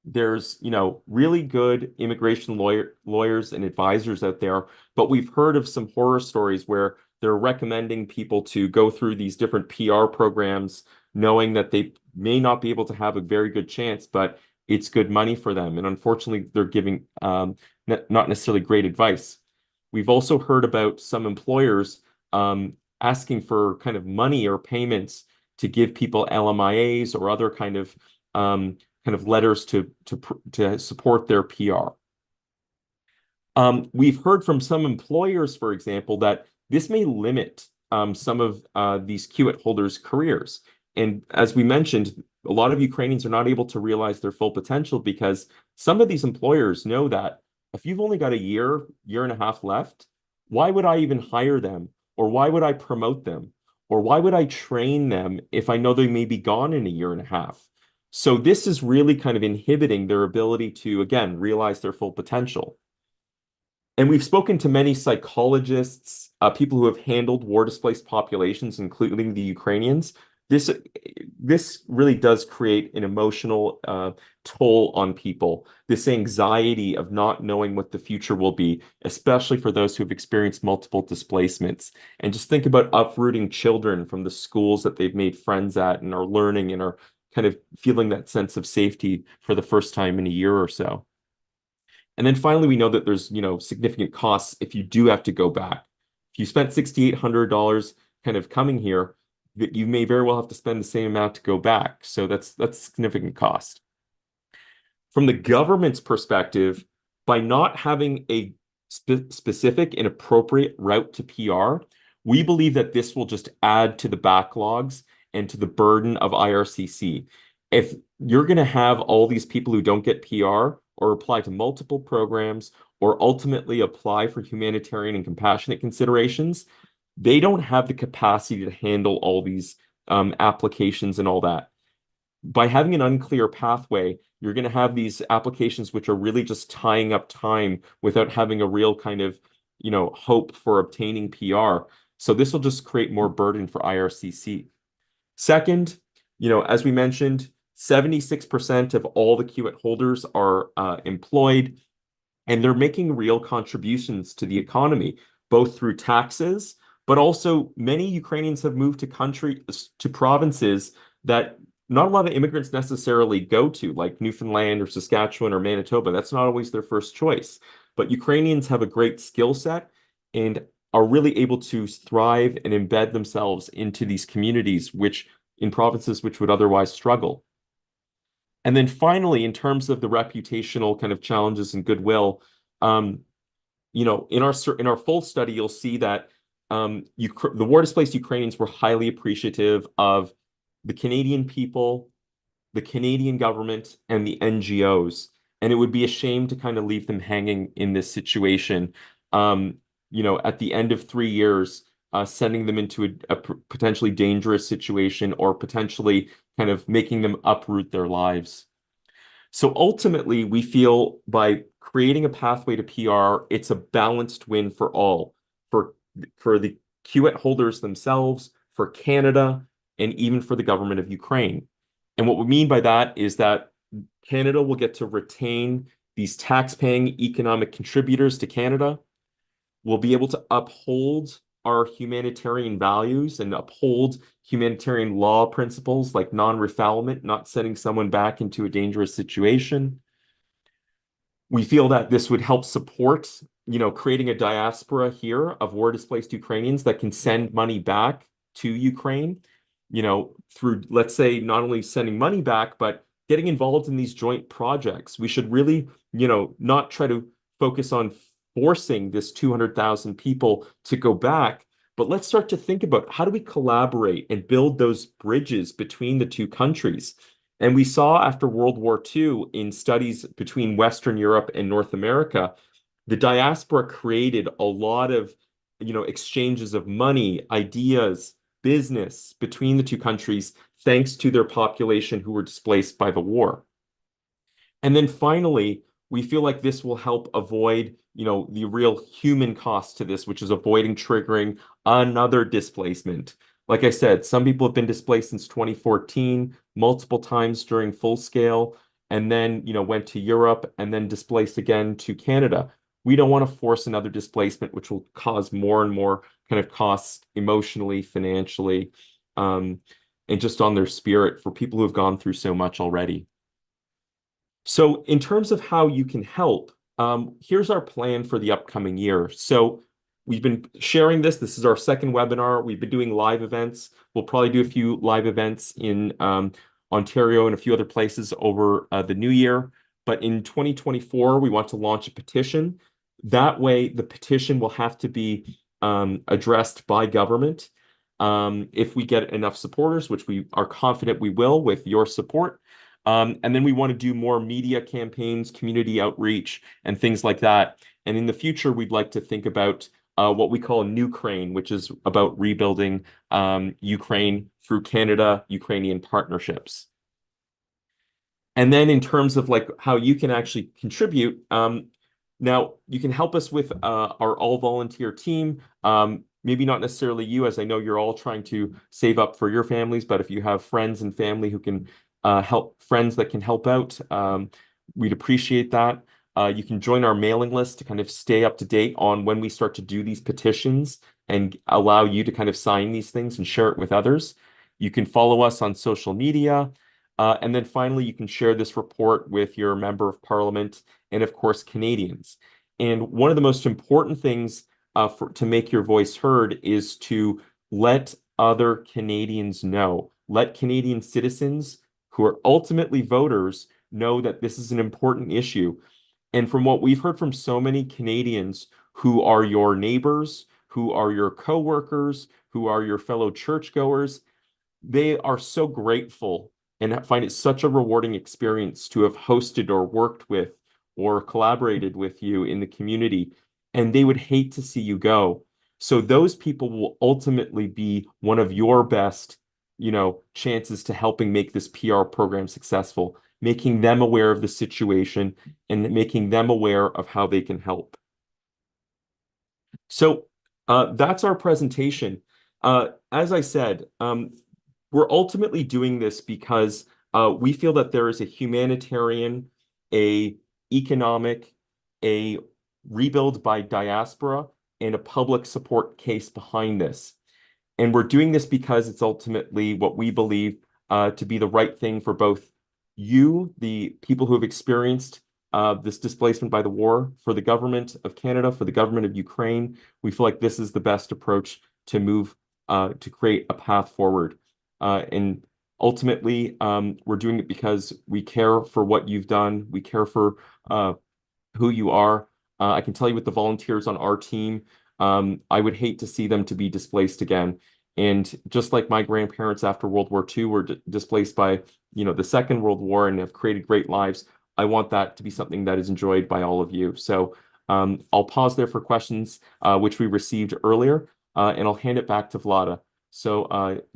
there's, really good immigration lawyers and advisors out there, but we've heard of some horror stories where they're recommending people to go through these different PR programs, knowing that they may not be able to have a very good chance, but it's good money for them. And unfortunately, they're giving not necessarily great advice. We've also heard about some employers asking for kind of money or payments to give people LMIAs or other kind of letters to support their PR. We've heard from some employers, for example, that this may limit some of these CUAET holders' careers. And as we mentioned, a lot of Ukrainians are not able to realize their full potential because some of these employers know that if you've only got a year and a half left, why would I even hire them? Or why would I promote them? Or why would I train them if I know they may be gone in a year and a half? So this is really kind of inhibiting their ability to, again, realize their full potential. And we've spoken to many psychologists, people who have handled war-displaced populations, including the Ukrainians. This really does create an emotional toll on people, this anxiety of not knowing what the future will be, especially for those who have experienced multiple displacements. And just think about uprooting children from the schools that they've made friends at and are learning and are kind of feeling that sense of safety for the first time in a year or so. And then finally, we know that there's, significant costs if you do have to go back. If you spent $6,800 kind of coming here, that you may very well have to spend the same amount to go back. So that's significant cost. From the government's perspective, by not having a specific and appropriate route to PR, we believe that this will just add to the backlogs and to the burden of IRCC. If you're going to have all these people who don't get PR or apply to multiple programs or ultimately apply for humanitarian and compassionate considerations, they don't have the capacity to handle all these applications and all that. By having an unclear pathway, you're going to have these applications which are really just tying up time without having a real kind of, hope for obtaining PR. So this will just create more burden for IRCC. Second, as we mentioned, 76% of all the CUAET holders are employed, and they're making real contributions to the economy, both through taxes, but also many Ukrainians have moved to provinces that not a lot of immigrants necessarily go to, like Newfoundland or Saskatchewan or Manitoba. That's not always their first choice. But Ukrainians have a great skill set and are really able to thrive and embed themselves into these communities, which in provinces which would otherwise struggle. And then finally, in terms of the reputational kind of challenges and goodwill, in our full study, you'll see that the war-displaced Ukrainians were highly appreciative of the Canadian people, the Canadian government, and the NGOs. And it would be a shame to kind of leave them hanging in this situation. At the end of 3 years, sending them into a potentially dangerous situation or potentially kind of making them uproot their lives. So ultimately, we feel by creating a pathway to PR, it's a balanced win for all, for the CUAET holders themselves, for Canada, and even for the government of Ukraine. And what we mean by that is that Canada will get to retain these tax-paying economic contributors to Canada. We'll be able to uphold our humanitarian values and uphold humanitarian law principles like non-refoulement, not sending someone back into a dangerous situation. We feel that this would help support, creating a diaspora here of war-displaced Ukrainians that can send money back to Ukraine, through, let's say, not only sending money back, but getting involved in these joint projects. We should really, not try to focus on forcing this 200,000 people to go back, but let's start to think about how do we collaborate and build those bridges between the two countries. And we saw after World War II in studies between Western Europe and North America, the diaspora created a lot of, exchanges of money, ideas, business between the two countries, thanks to their population who were displaced by the war. And then finally, we feel like this will help avoid, the real human cost to this, which is avoiding triggering another displacement. Like I said, some people have been displaced since 2014, multiple times during full scale, and then, went to Europe and then displaced again to Canada. We don't want to force another displacement, which will cause more and more kind of costs emotionally, financially, and just on their spirit for people who have gone through so much already. So in terms of how you can help, here's our plan for the upcoming year. So we've been sharing this. This is our second webinar. We've been doing live events. We'll probably do a few live events in Ontario and a few other places over the new year. But in 2024, we want to launch a petition. That way, the petition will have to be addressed by government. If we get enough supporters, which we are confident we will with your support. And then we want to do more media campaigns, community outreach, and things like that. And in the future, we'd like to think about what we call Ukraine, which is about rebuilding Ukraine through Canada-Ukrainian partnerships. And then in terms of like how you can actually contribute, now you can help us with our all-volunteer team. Maybe not necessarily you, as I know you're all trying to save up for your families, but if you have friends and family who can friends that can help out, we'd appreciate that. You can join our mailing list to kind of stay up to date on when we start to do these petitions and allow you to kind of sign these things and share it with others. You can follow us on social media. And then finally, you can share this report with your member of parliament and, of course, Canadians. And one of the most important things to make your voice heard is to let other Canadians know. Let Canadian citizens who are ultimately voters know that this is an important issue. And from what we've heard from so many Canadians who are your neighbors, who are your coworkers, who are your fellow churchgoers, they are so grateful and find it such a rewarding experience to have hosted or worked with or collaborated with you in the community, and they would hate to see you go. So those people will ultimately be one of your best, chances to helping make this PR program successful, making them aware of the situation and making them aware of how they can help. So that's our presentation. As I said, we're ultimately doing this because we feel that there is a humanitarian, a economic, a rebuild by diaspora, and a public support case behind this. And we're doing this because it's ultimately what we believe to be the right thing for both you, the people who have experienced this displacement by the war, for the government of Canada, for the government of Ukraine. We feel like this is the best approach to move to create a path forward. And ultimately, we're doing it because we care for what you've done. We care for who you are. I can tell you with the volunteers on our team, I would hate to see them to be displaced again. And just like my grandparents after World War II were displaced by, the Second World War and have created great lives, I want that to be something that is enjoyed by all of you. So I'll pause there for questions, which we received earlier, and I'll hand it back to Vlada. So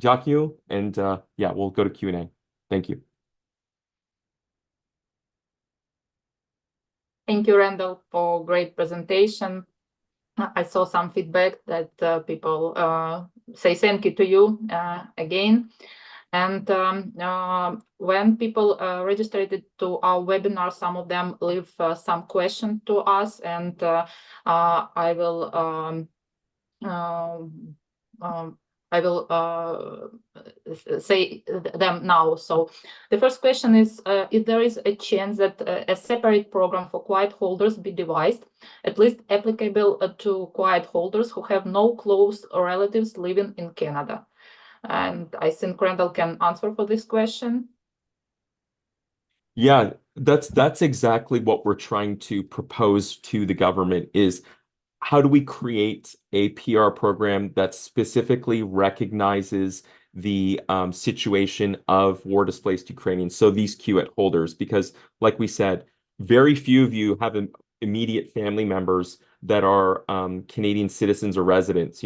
Jakiu, and yeah, we'll go to Q&A. Thank you. Thank you, Randall, for great presentation. I saw some feedback that people say thank you to you again. And when people registered to our webinar, some of them leave some questions to us, and I will say them now. So the first question is, if there is a chance that a separate program for CUAET holders be devised, at least applicable to CUAET holders who have no close relatives living in Canada? And I think Randall can answer for this question. Yeah, that's exactly what we're trying to propose to the government is, how do we create a PR program that specifically recognizes the situation of war-displaced Ukrainians, so these CUAET holders, because like we said, very few of you have immediate family members that are Canadian citizens or residents,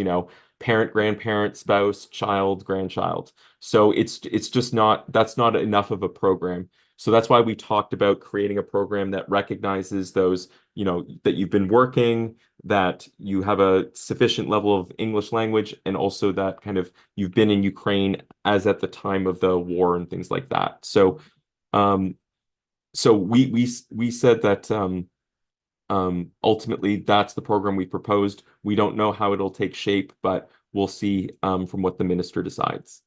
parent, grandparent, spouse, child, grandchild. So it's just not, that's not enough of a program. So that's why we talked about creating a program that recognizes those, that you've been working, that you have a sufficient level of English language, and also that kind of you've been in Ukraine as at the time of the war and things like that. So we said that ultimately that's the program we proposed. We don't know how it'll take shape, but we'll see from what the minister decides.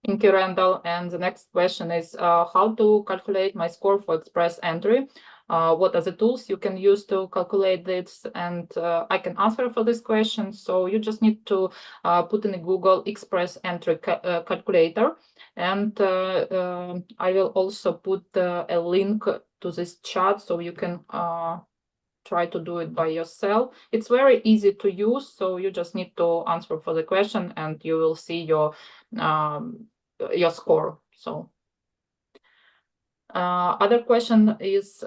Thank you, Randall. And the next question is how to calculate my score for express entry? What are the tools you can use to calculate this? And I can answer for this question. So you just need to put in a Google express entry calculator. And I will also put a link to this chat so you can try to do it by yourself. It's very easy to use, so you just need to answer for the question and you will see your score. So other question is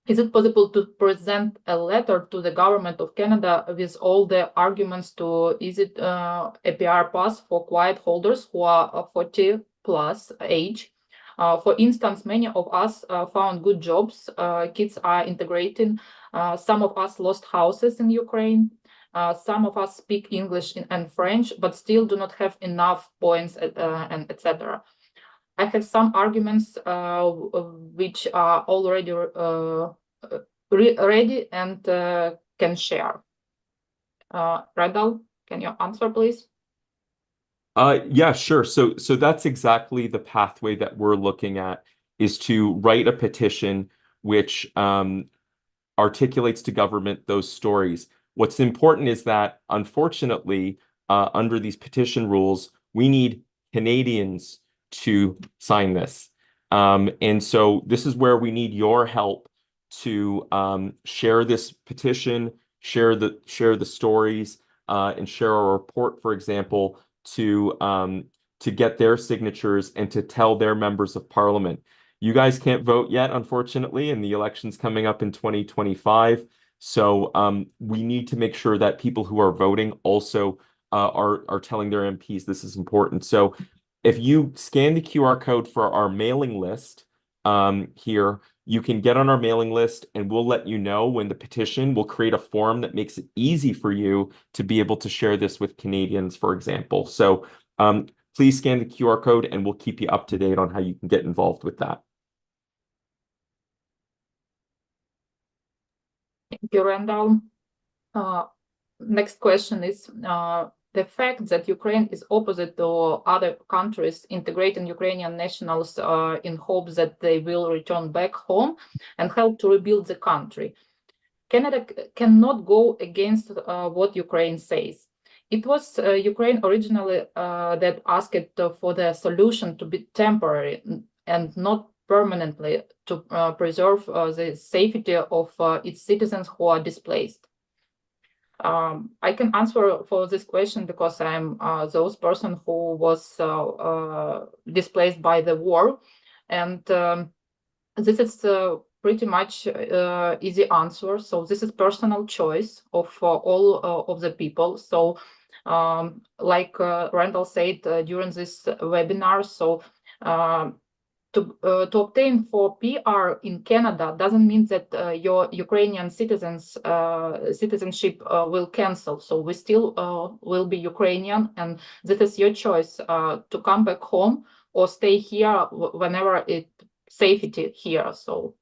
it possible to present a letter to the government of Canada with all the arguments to a PR pass for CUAET holders who are 40 plus age? For instance, many of us found good jobs, kids are integrating, some of us lost houses in Ukraine, some of us speak English and French, but still do not have enough points, and etc. I have some arguments which are already ready and can share. Randall, can you answer, please? Yeah, sure. So that's exactly the pathway that we're looking at, is to write a petition which articulates to government those stories. What's important is that, unfortunately, under these petition rules, we need Canadians to sign this. And so this is where we need your help to share this petition, share the stories, and share our report, for example, to get their signatures and to tell their members of parliament. You guys can't vote yet, unfortunately, and the election's coming up in 2025. So we need to make sure that people who are voting also are telling their MPs this is important. So if you scan the QR code for our mailing list here, you can get on our mailing list and we'll let you know when the petition will create a form that makes it easy for you to be able to share this with Canadians, for example. So please scan the QR code and we'll keep you up to date on how you can get involved with that. Thank you, Randall. Next question is the fact that Ukraine is opposite to other countries integrating Ukrainian nationals in hopes that they will return back home and help to rebuild the country. Canada cannot go against what Ukraine says. It was Ukraine originally that asked for the solution to be temporary and not permanently to preserve the safety of its citizens who are displaced. I can answer for this question because I'm those person who was displaced by the war, and this is pretty much easy answer. So this is personal choice of all of the people. So like Randall said during this webinar, so to obtain for PR in Canada doesn't mean that your Ukrainian citizenship will cancel. So we still will be Ukrainian, and this is your choice to come back home or stay here whenever it safety here. So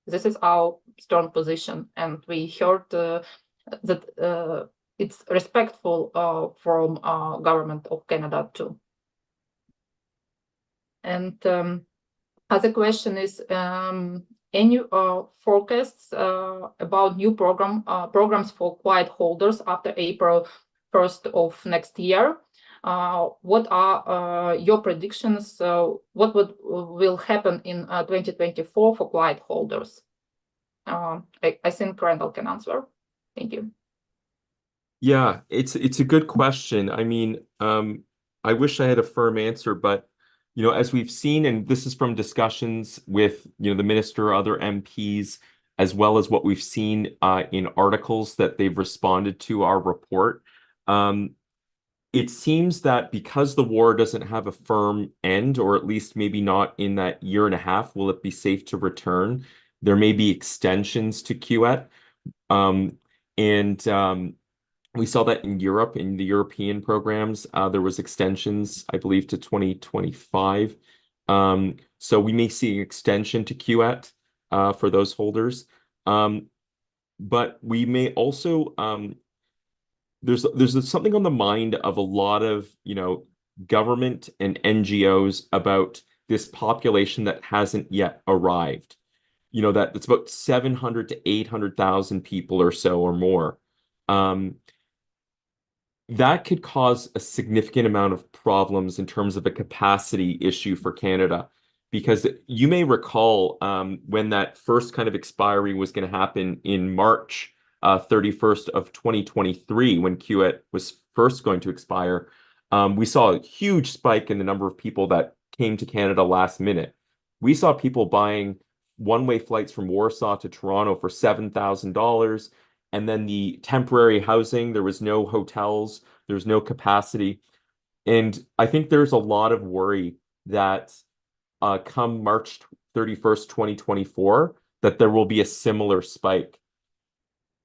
this is our strong position, and we heard that it's respectful from government of Canada too. And other question is any forecasts about new programs for CUAET holders after April 1st of next year? What are your predictions? What will happen in 2024 for CUAET holders? I think Randall can answer. Thank you. Yeah, it's a good question. I mean, I wish I had a firm answer, but as we've seen, and this is from discussions with the minister, other MPs, as well as what we've seen in articles that they've responded to our report. It seems that because the war doesn't have a firm end, or at least maybe not in that year and a half, will it be safe to return? There may be extensions to CUAET. We saw that in Europe, in the European programs, there was extensions, I believe, to 2025. So we may see an extension to CUAET for those holders. But we may also, there's something on the mind of a lot of, government and NGOs about this population that hasn't yet arrived. That it's about 700 to 800,000 people or so or more. That could cause a significant amount of problems in terms of a capacity issue for Canada, because you may recall when that first kind of expiry was going to happen in March 31st of 2023, when CUAET was first going to expire, we saw a huge spike in the number of people that came to Canada last minute. We saw people buying one-way flights from Warsaw to Toronto for $7,000. And then the temporary housing, there was no hotels, there's no capacity. And I think there's a lot of worry that come March 31st, 2024, that there will be a similar spike.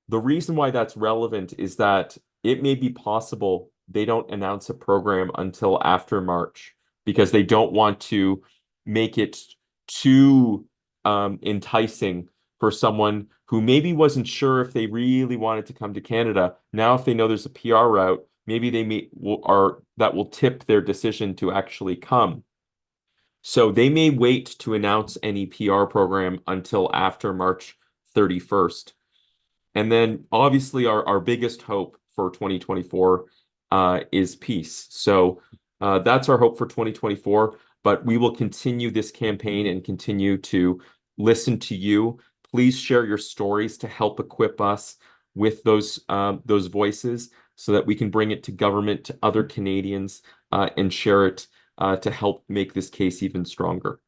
The reason why that's relevant is that it may be possible they don't announce a program until after March, because they don't want to make it too enticing for someone who maybe wasn't sure if they really wanted to come to Canada. Now, if they know there's a PR route, maybe that will tip their decision to actually come. So they may wait to announce any PR program until after March 31st. And then obviously our biggest hope for 2024 is peace. So that's our hope for 2024, but we will continue this campaign and continue to listen to you. Please share your stories to help equip us with those voices so that we can bring it to government, to other Canadians, and share it to help make this case even stronger.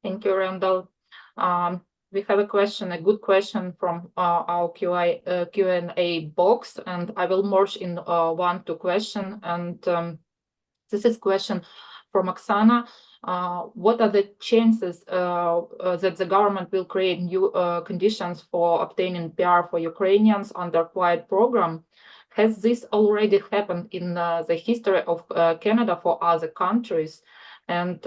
Thank you, Randall. We have a good question from our Q&A box, and I will merge in two questions. And this is question from Oksana. What are the chances that the government will create new conditions for obtaining PR for Ukrainians under CUAET program? has this already happened in the history of Canada for other countries? And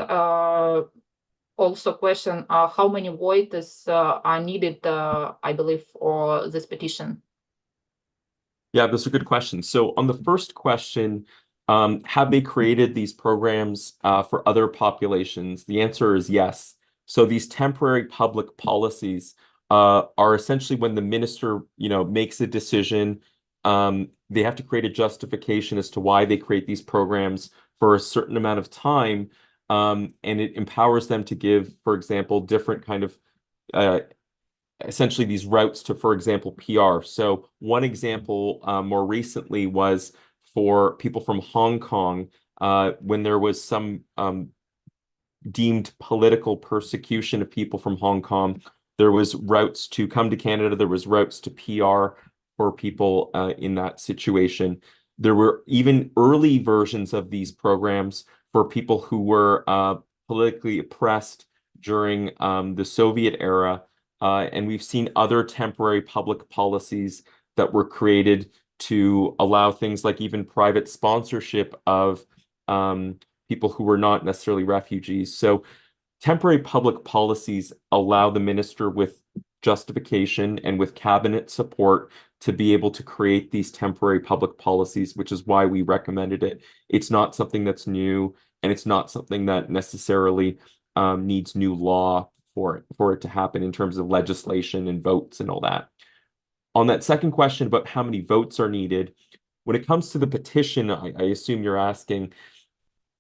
also question, how many votes are needed, I believe, for this petition? Yeah, those are good questions. So on the first question, have they created these programs for other populations? The answer is yes. So these temporary public policies are essentially when the minister, makes a decision, they have to create a justification as to why they create these programs for a certain amount of time, and it empowers them to give, for example, different kind of essentially these routes to, for example, PR. So one example more recently was for people from Hong Kong when there was some deemed political persecution of people from Hong Kong. There was routes to come to Canada. There was routes to PR for people in that situation. There were even early versions of these programs for people who were politically oppressed during the Soviet era. And we've seen other temporary public policies that were created to allow things like even private sponsorship of people who were not necessarily refugees. So temporary public policies allow the minister with justification and with cabinet support to be able to create these temporary public policies, which is why we recommended it. It's not something that's new, and it's not something that necessarily needs new law for it to happen in terms of legislation and votes and all that. On that second question about how many votes are needed, when it comes to the petition, I assume you're asking,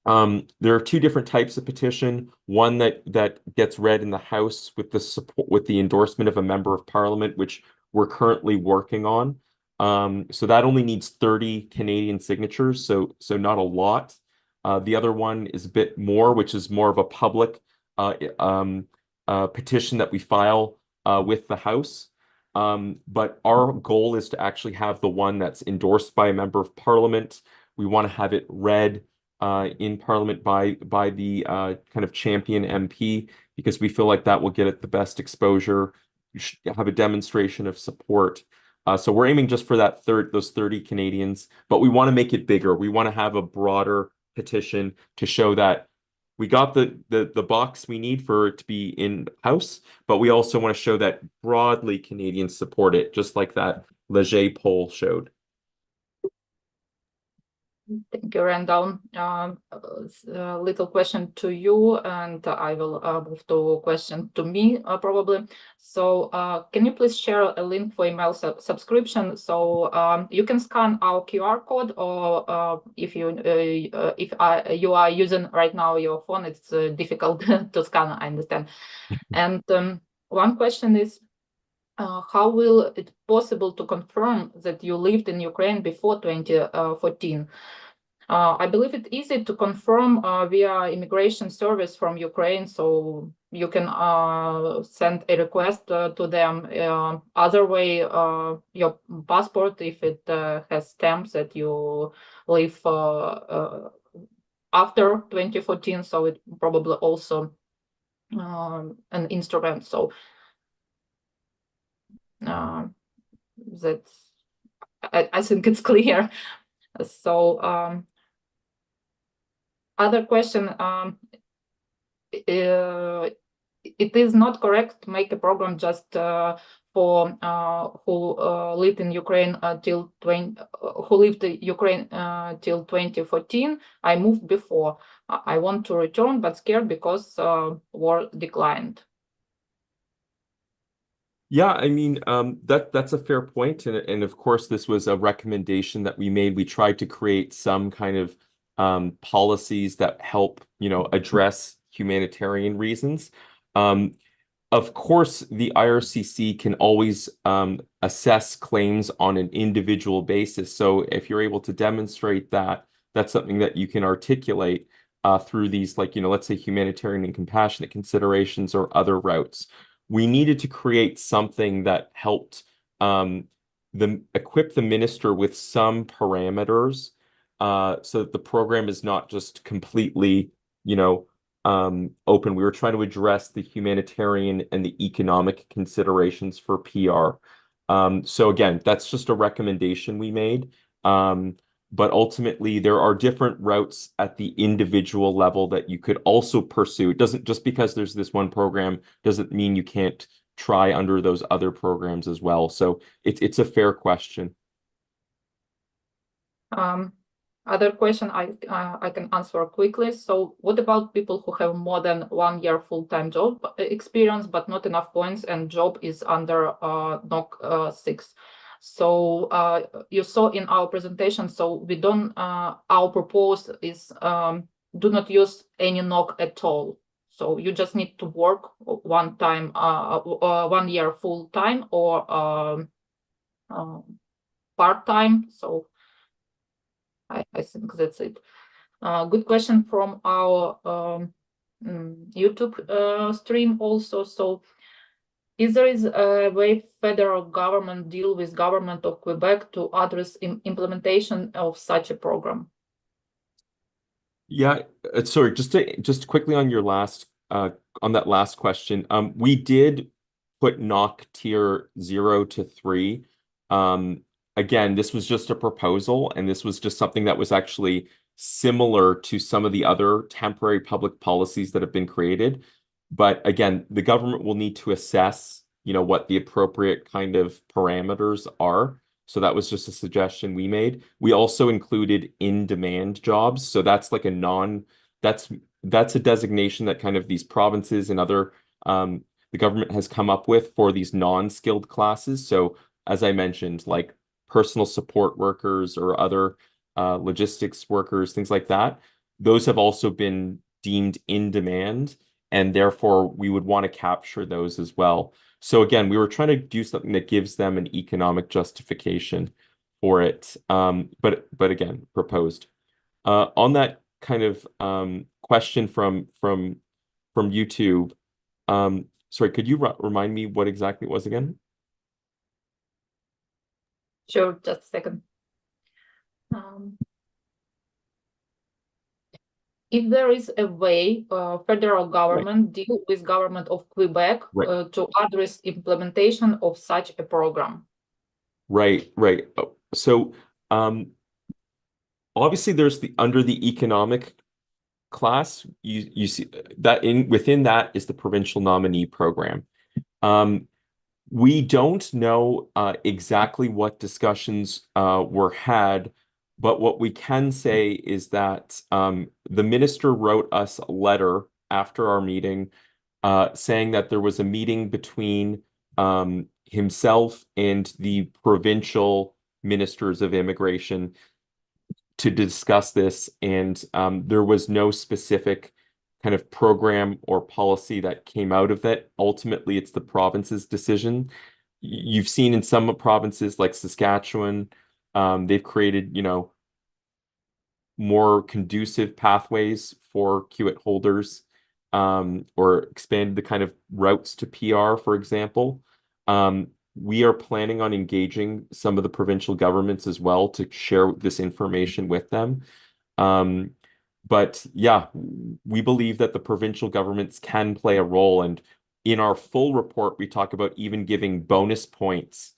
there are two different types of petition. One that gets read in the House with the support, with the endorsement of a member of Parliament, which we're currently working on. So that only needs 30 Canadian signatures, so not a lot. The other one is a bit more, which is more of a public petition that we file with the House. But our goal is to actually have the one that's endorsed by a member of Parliament. We want to have it read in Parliament by the kind of champion MP, because we feel like that will get it the best exposure. You should have a demonstration of support. So we're aiming just for those 30 Canadians, but we want to make it bigger. We want to have a broader petition to show that we got the box we need for it to be in House, but we also want to show that broadly Canadians support it, just like that Leger poll showed. Thank you, Randall. Little question to you, and I will move to a question to me probably. So can you please share a link for email subscription? So you can scan our QR code, or if you are using right now your phone, it's difficult to scan, I understand. And one question is, how will it possible to confirm that you lived in Ukraine before 2014? I believe it's easy to confirm via immigration service from Ukraine, so you can send a request to them. Other way, your passport, if it has stamps that you live after 2014, so it probably also an instrument. So that's, I think it's clear. So other question, it is not correct to make a program just for who lived in Ukraine till 2014. I moved before. I want to return, but scared because war declined. Yeah, I mean, that's a fair point. And of course, this was a recommendation that we made. We tried to create some kind of policies that help, address humanitarian reasons. Of course, the IRCC can always assess claims on an individual basis. So if you're able to demonstrate that, that's something that you can articulate through these, like, let's say humanitarian and compassionate considerations or other routes. We needed to create something that helped equip the minister with some parameters so that the program is not just completely, open. We were trying to address the humanitarian and the economic considerations for PR. So again, that's just a recommendation we made. But ultimately, there are different routes at the individual level that you could also pursue. It doesn't just because there's this one program doesn't mean you can't try under those other programs as well. So it's a fair question. Other question I can answer quickly. So what about people who have more than 1 year full-time job experience but not enough points and job is under NOC 6? So you saw in our presentation, so we don't, our proposal is do not use any NOC at all. So you just need to work 1 year full-time or part-time. So I think that's it. Good question from our YouTube stream also. So is there a way federal government deal with government of Quebec to address implementation of such a program? Yeah, sorry, just quickly on your last on that last question. We did put NOC tier 0 to 3. Again, this was just a proposal, and this was just something that was actually similar to some of the other temporary public policies that have been created. But again, the government will need to assess, what the appropriate kind of parameters are. So that was just a suggestion we made. We also included in-demand jobs. So that's like that's a designation that kind of these provinces and other the government has come up with for these non-skilled classes. So as I mentioned, like personal support workers or other logistics workers, things like that, those have also been deemed in demand, and therefore we would want to capture those as well. So again, we were trying to do something that gives them an economic justification for it, but again, proposed. On that kind of question from YouTube, sorry, could you remind me what exactly it was again? Sure, just a second. If there is a way federal government deal with government of Quebec to address implementation of such a program. Right. So obviously there's under the economic class, you see that within that is the provincial nominee program. We don't know exactly what discussions were had, but what we can say is that the minister wrote us a letter after our meeting saying that there was a meeting between himself and the provincial ministers of immigration to discuss this, and there was no specific kind of program or policy that came out of that. Ultimately, it's the province's decision. You've seen in some provinces like Saskatchewan, they've created, more conducive pathways for CUAET holders, or expanded the kind of routes to PR, for example. We are planning on engaging some of the provincial governments as well to share this information with them. But yeah, we believe that the provincial governments can play a role. And in our full report, we talk about even giving bonus points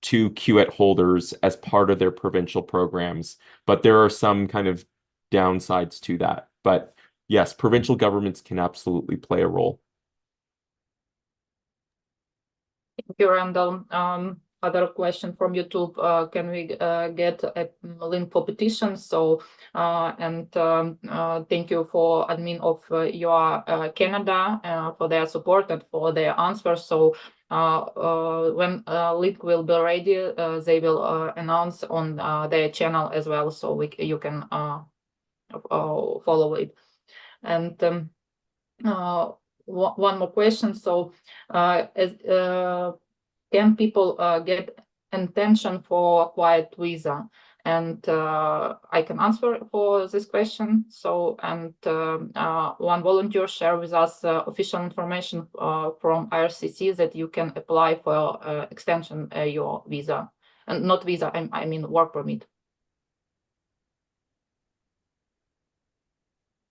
to CUAET holders as part of their provincial programs. But there are some kind of downsides to that. But yes, provincial governments can absolutely play a role. Thank you, Randall. Other question from YouTube, can we get a link for petitions? So, and thank you for admin of your Canada for their support and for their answers. So when link will be ready, they will announce on their channel as well, so you can follow it. And one more question. So can people get intention for quiet visa? And I can answer for this question. So, and one volunteer shared with us official information from IRCC that you can apply for extension your visa, and not visa, I mean work permit.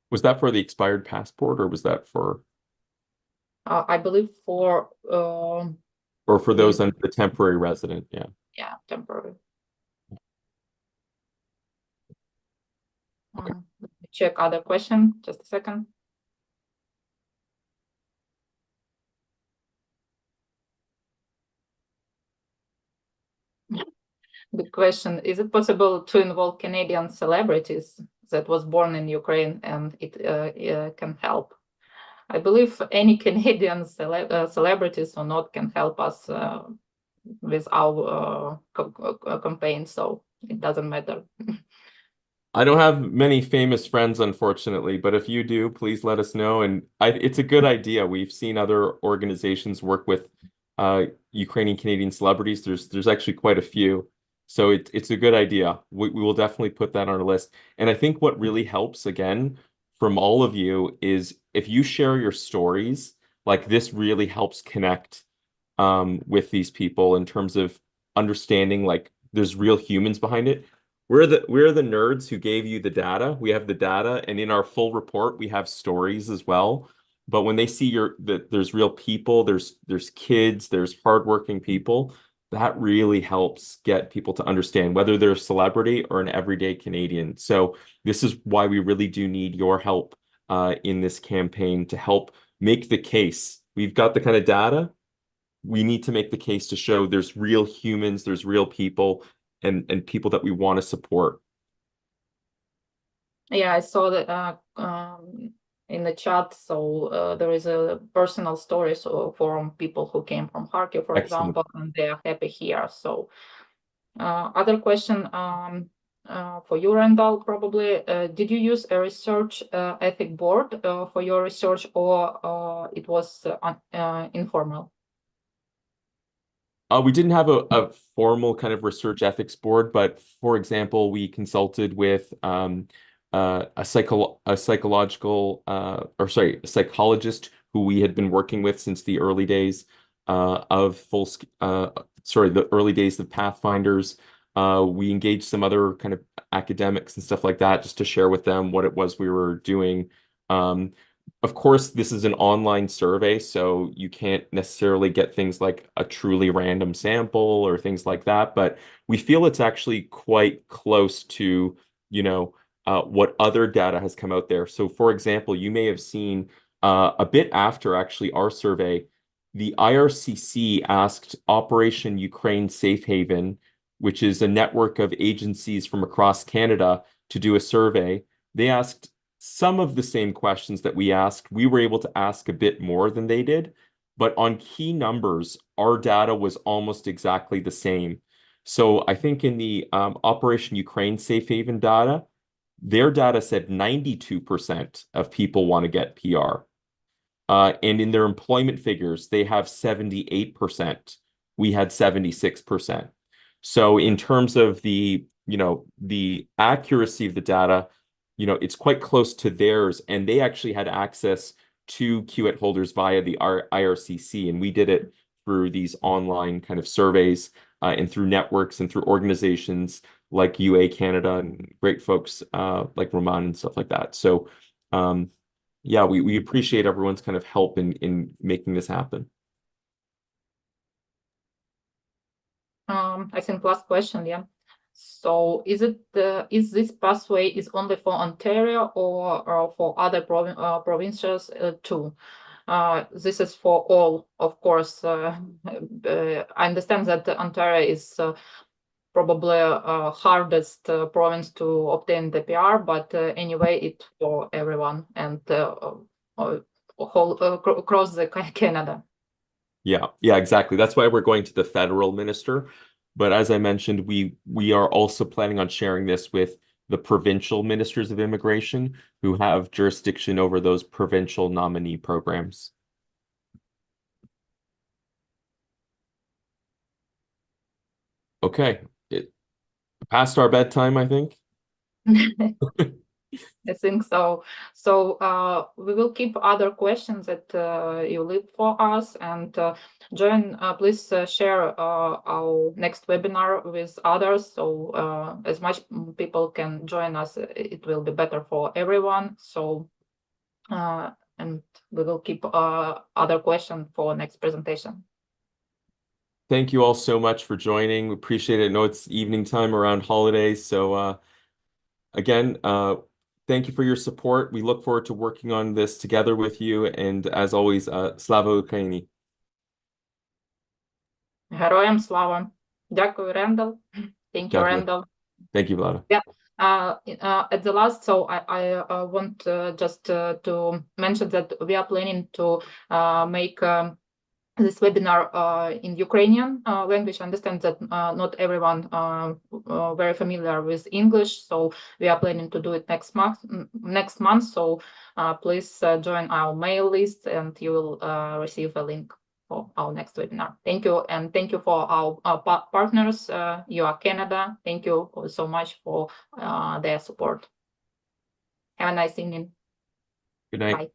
Was that for the expired passport, or was that for? I believe for. Or for those under the temporary resident, yeah. Yeah, temporary. check other question. Just a second. Good question. Is it possible to involve Canadian celebrities that was born in Ukraine and it can help? I believe any Canadian celebrities or not can help us with our campaign, so it doesn't matter. I don't have many famous friends, unfortunately, but if you do, please let us know. And it's a good idea. We've seen other organizations work with Ukrainian Canadian celebrities. There's actually quite a few. So it's a good idea. We will definitely put that on our list. And I think what really helps, again, from all of you is if you share your stories, like this really helps connect with these people in terms of understanding like there's real humans behind it. We're the nerds who gave you the data. We have the data, and in our full report, we have stories as well. But when they see that there's real people, there's kids, there's hardworking people, that really helps get people to understand whether they're a celebrity or an everyday Canadian. So this is why we really do need your help in this campaign to help make the case. We've got the kind of data. We need to make the case to show there's real humans, there's real people, and people that we want to support. Yeah, I saw that in the chat. So there is a personal story from people who came from Kharkiv, for Excellent. example, and they are happy here. So other question for you, Randall, probably. Did you use a research ethic board for your research, or it was informal? We didn't have a formal kind of research ethics board, but for example, we consulted with a psychologist who we had been working with since the early days the early days of Pathfinders. We engaged some other kind of academics and stuff like that just to share with them what it was we were doing. Of course, this is an online survey, so you can't necessarily get things like a truly random sample or things like that, but we feel it's actually quite close to, what other data has come out there. So, for example, you may have seen a bit after actually our survey, the IRCC asked Operation Ukraine Safe Haven, which is a network of agencies from across Canada, to do a survey. They asked some of the same questions that we asked. We were able to ask a bit more than they did, but on key numbers, our data was almost exactly the same. So I think in the Operation Ukraine Safe Haven data, their data said 92% of people want to get PR. And in their employment figures, they have 78%. We had 76%. So in terms of the accuracy of the data, it's quite close to theirs, and they actually had access to CUAET holders via the IRCC, and we did it through these online kind of surveys and through networks and through organizations like UA Canada and great folks like Roman and stuff like that. So yeah, we appreciate everyone's kind of help in making this happen. I think last question, yeah. So is this pathway is only for Ontario or for other provinces too? This is for all, of course. I understand that Ontario is probably hardest province to obtain the PR, but anyway, it's for everyone and across the Canada. Yeah, exactly. That's why we're going to the federal minister. But as I mentioned, we are also planning on sharing this with the provincial ministers of immigration who have jurisdiction over those provincial nominee programs. Okay, past our bedtime, I think. I think so. So we will keep other questions that you leave for us, and join. Please share our next webinar with others, so as much people can join us, it will be better for everyone. So and we will keep other questions for next presentation. Thank you all so much for joining. We appreciate it. I know it's evening time around holidays, so again, thank you for your support. We look forward to working on this together with you. And as always, Slava Ukraini. Героям слава. Дякую, Рендал. Thank you, Дякую. Randall. Thank you, Vlada. Yeah. At the last, so I want just to mention that we are planning to make this webinar in Ukrainian language. I understand that not everyone very familiar with English, so we are planning to do it next month. So please join our mail list, and you will receive a link for our next webinar. Thank you, and thank you for our partners. You are Canada. Thank you so much for their support. Have a nice evening. Good night. Bye.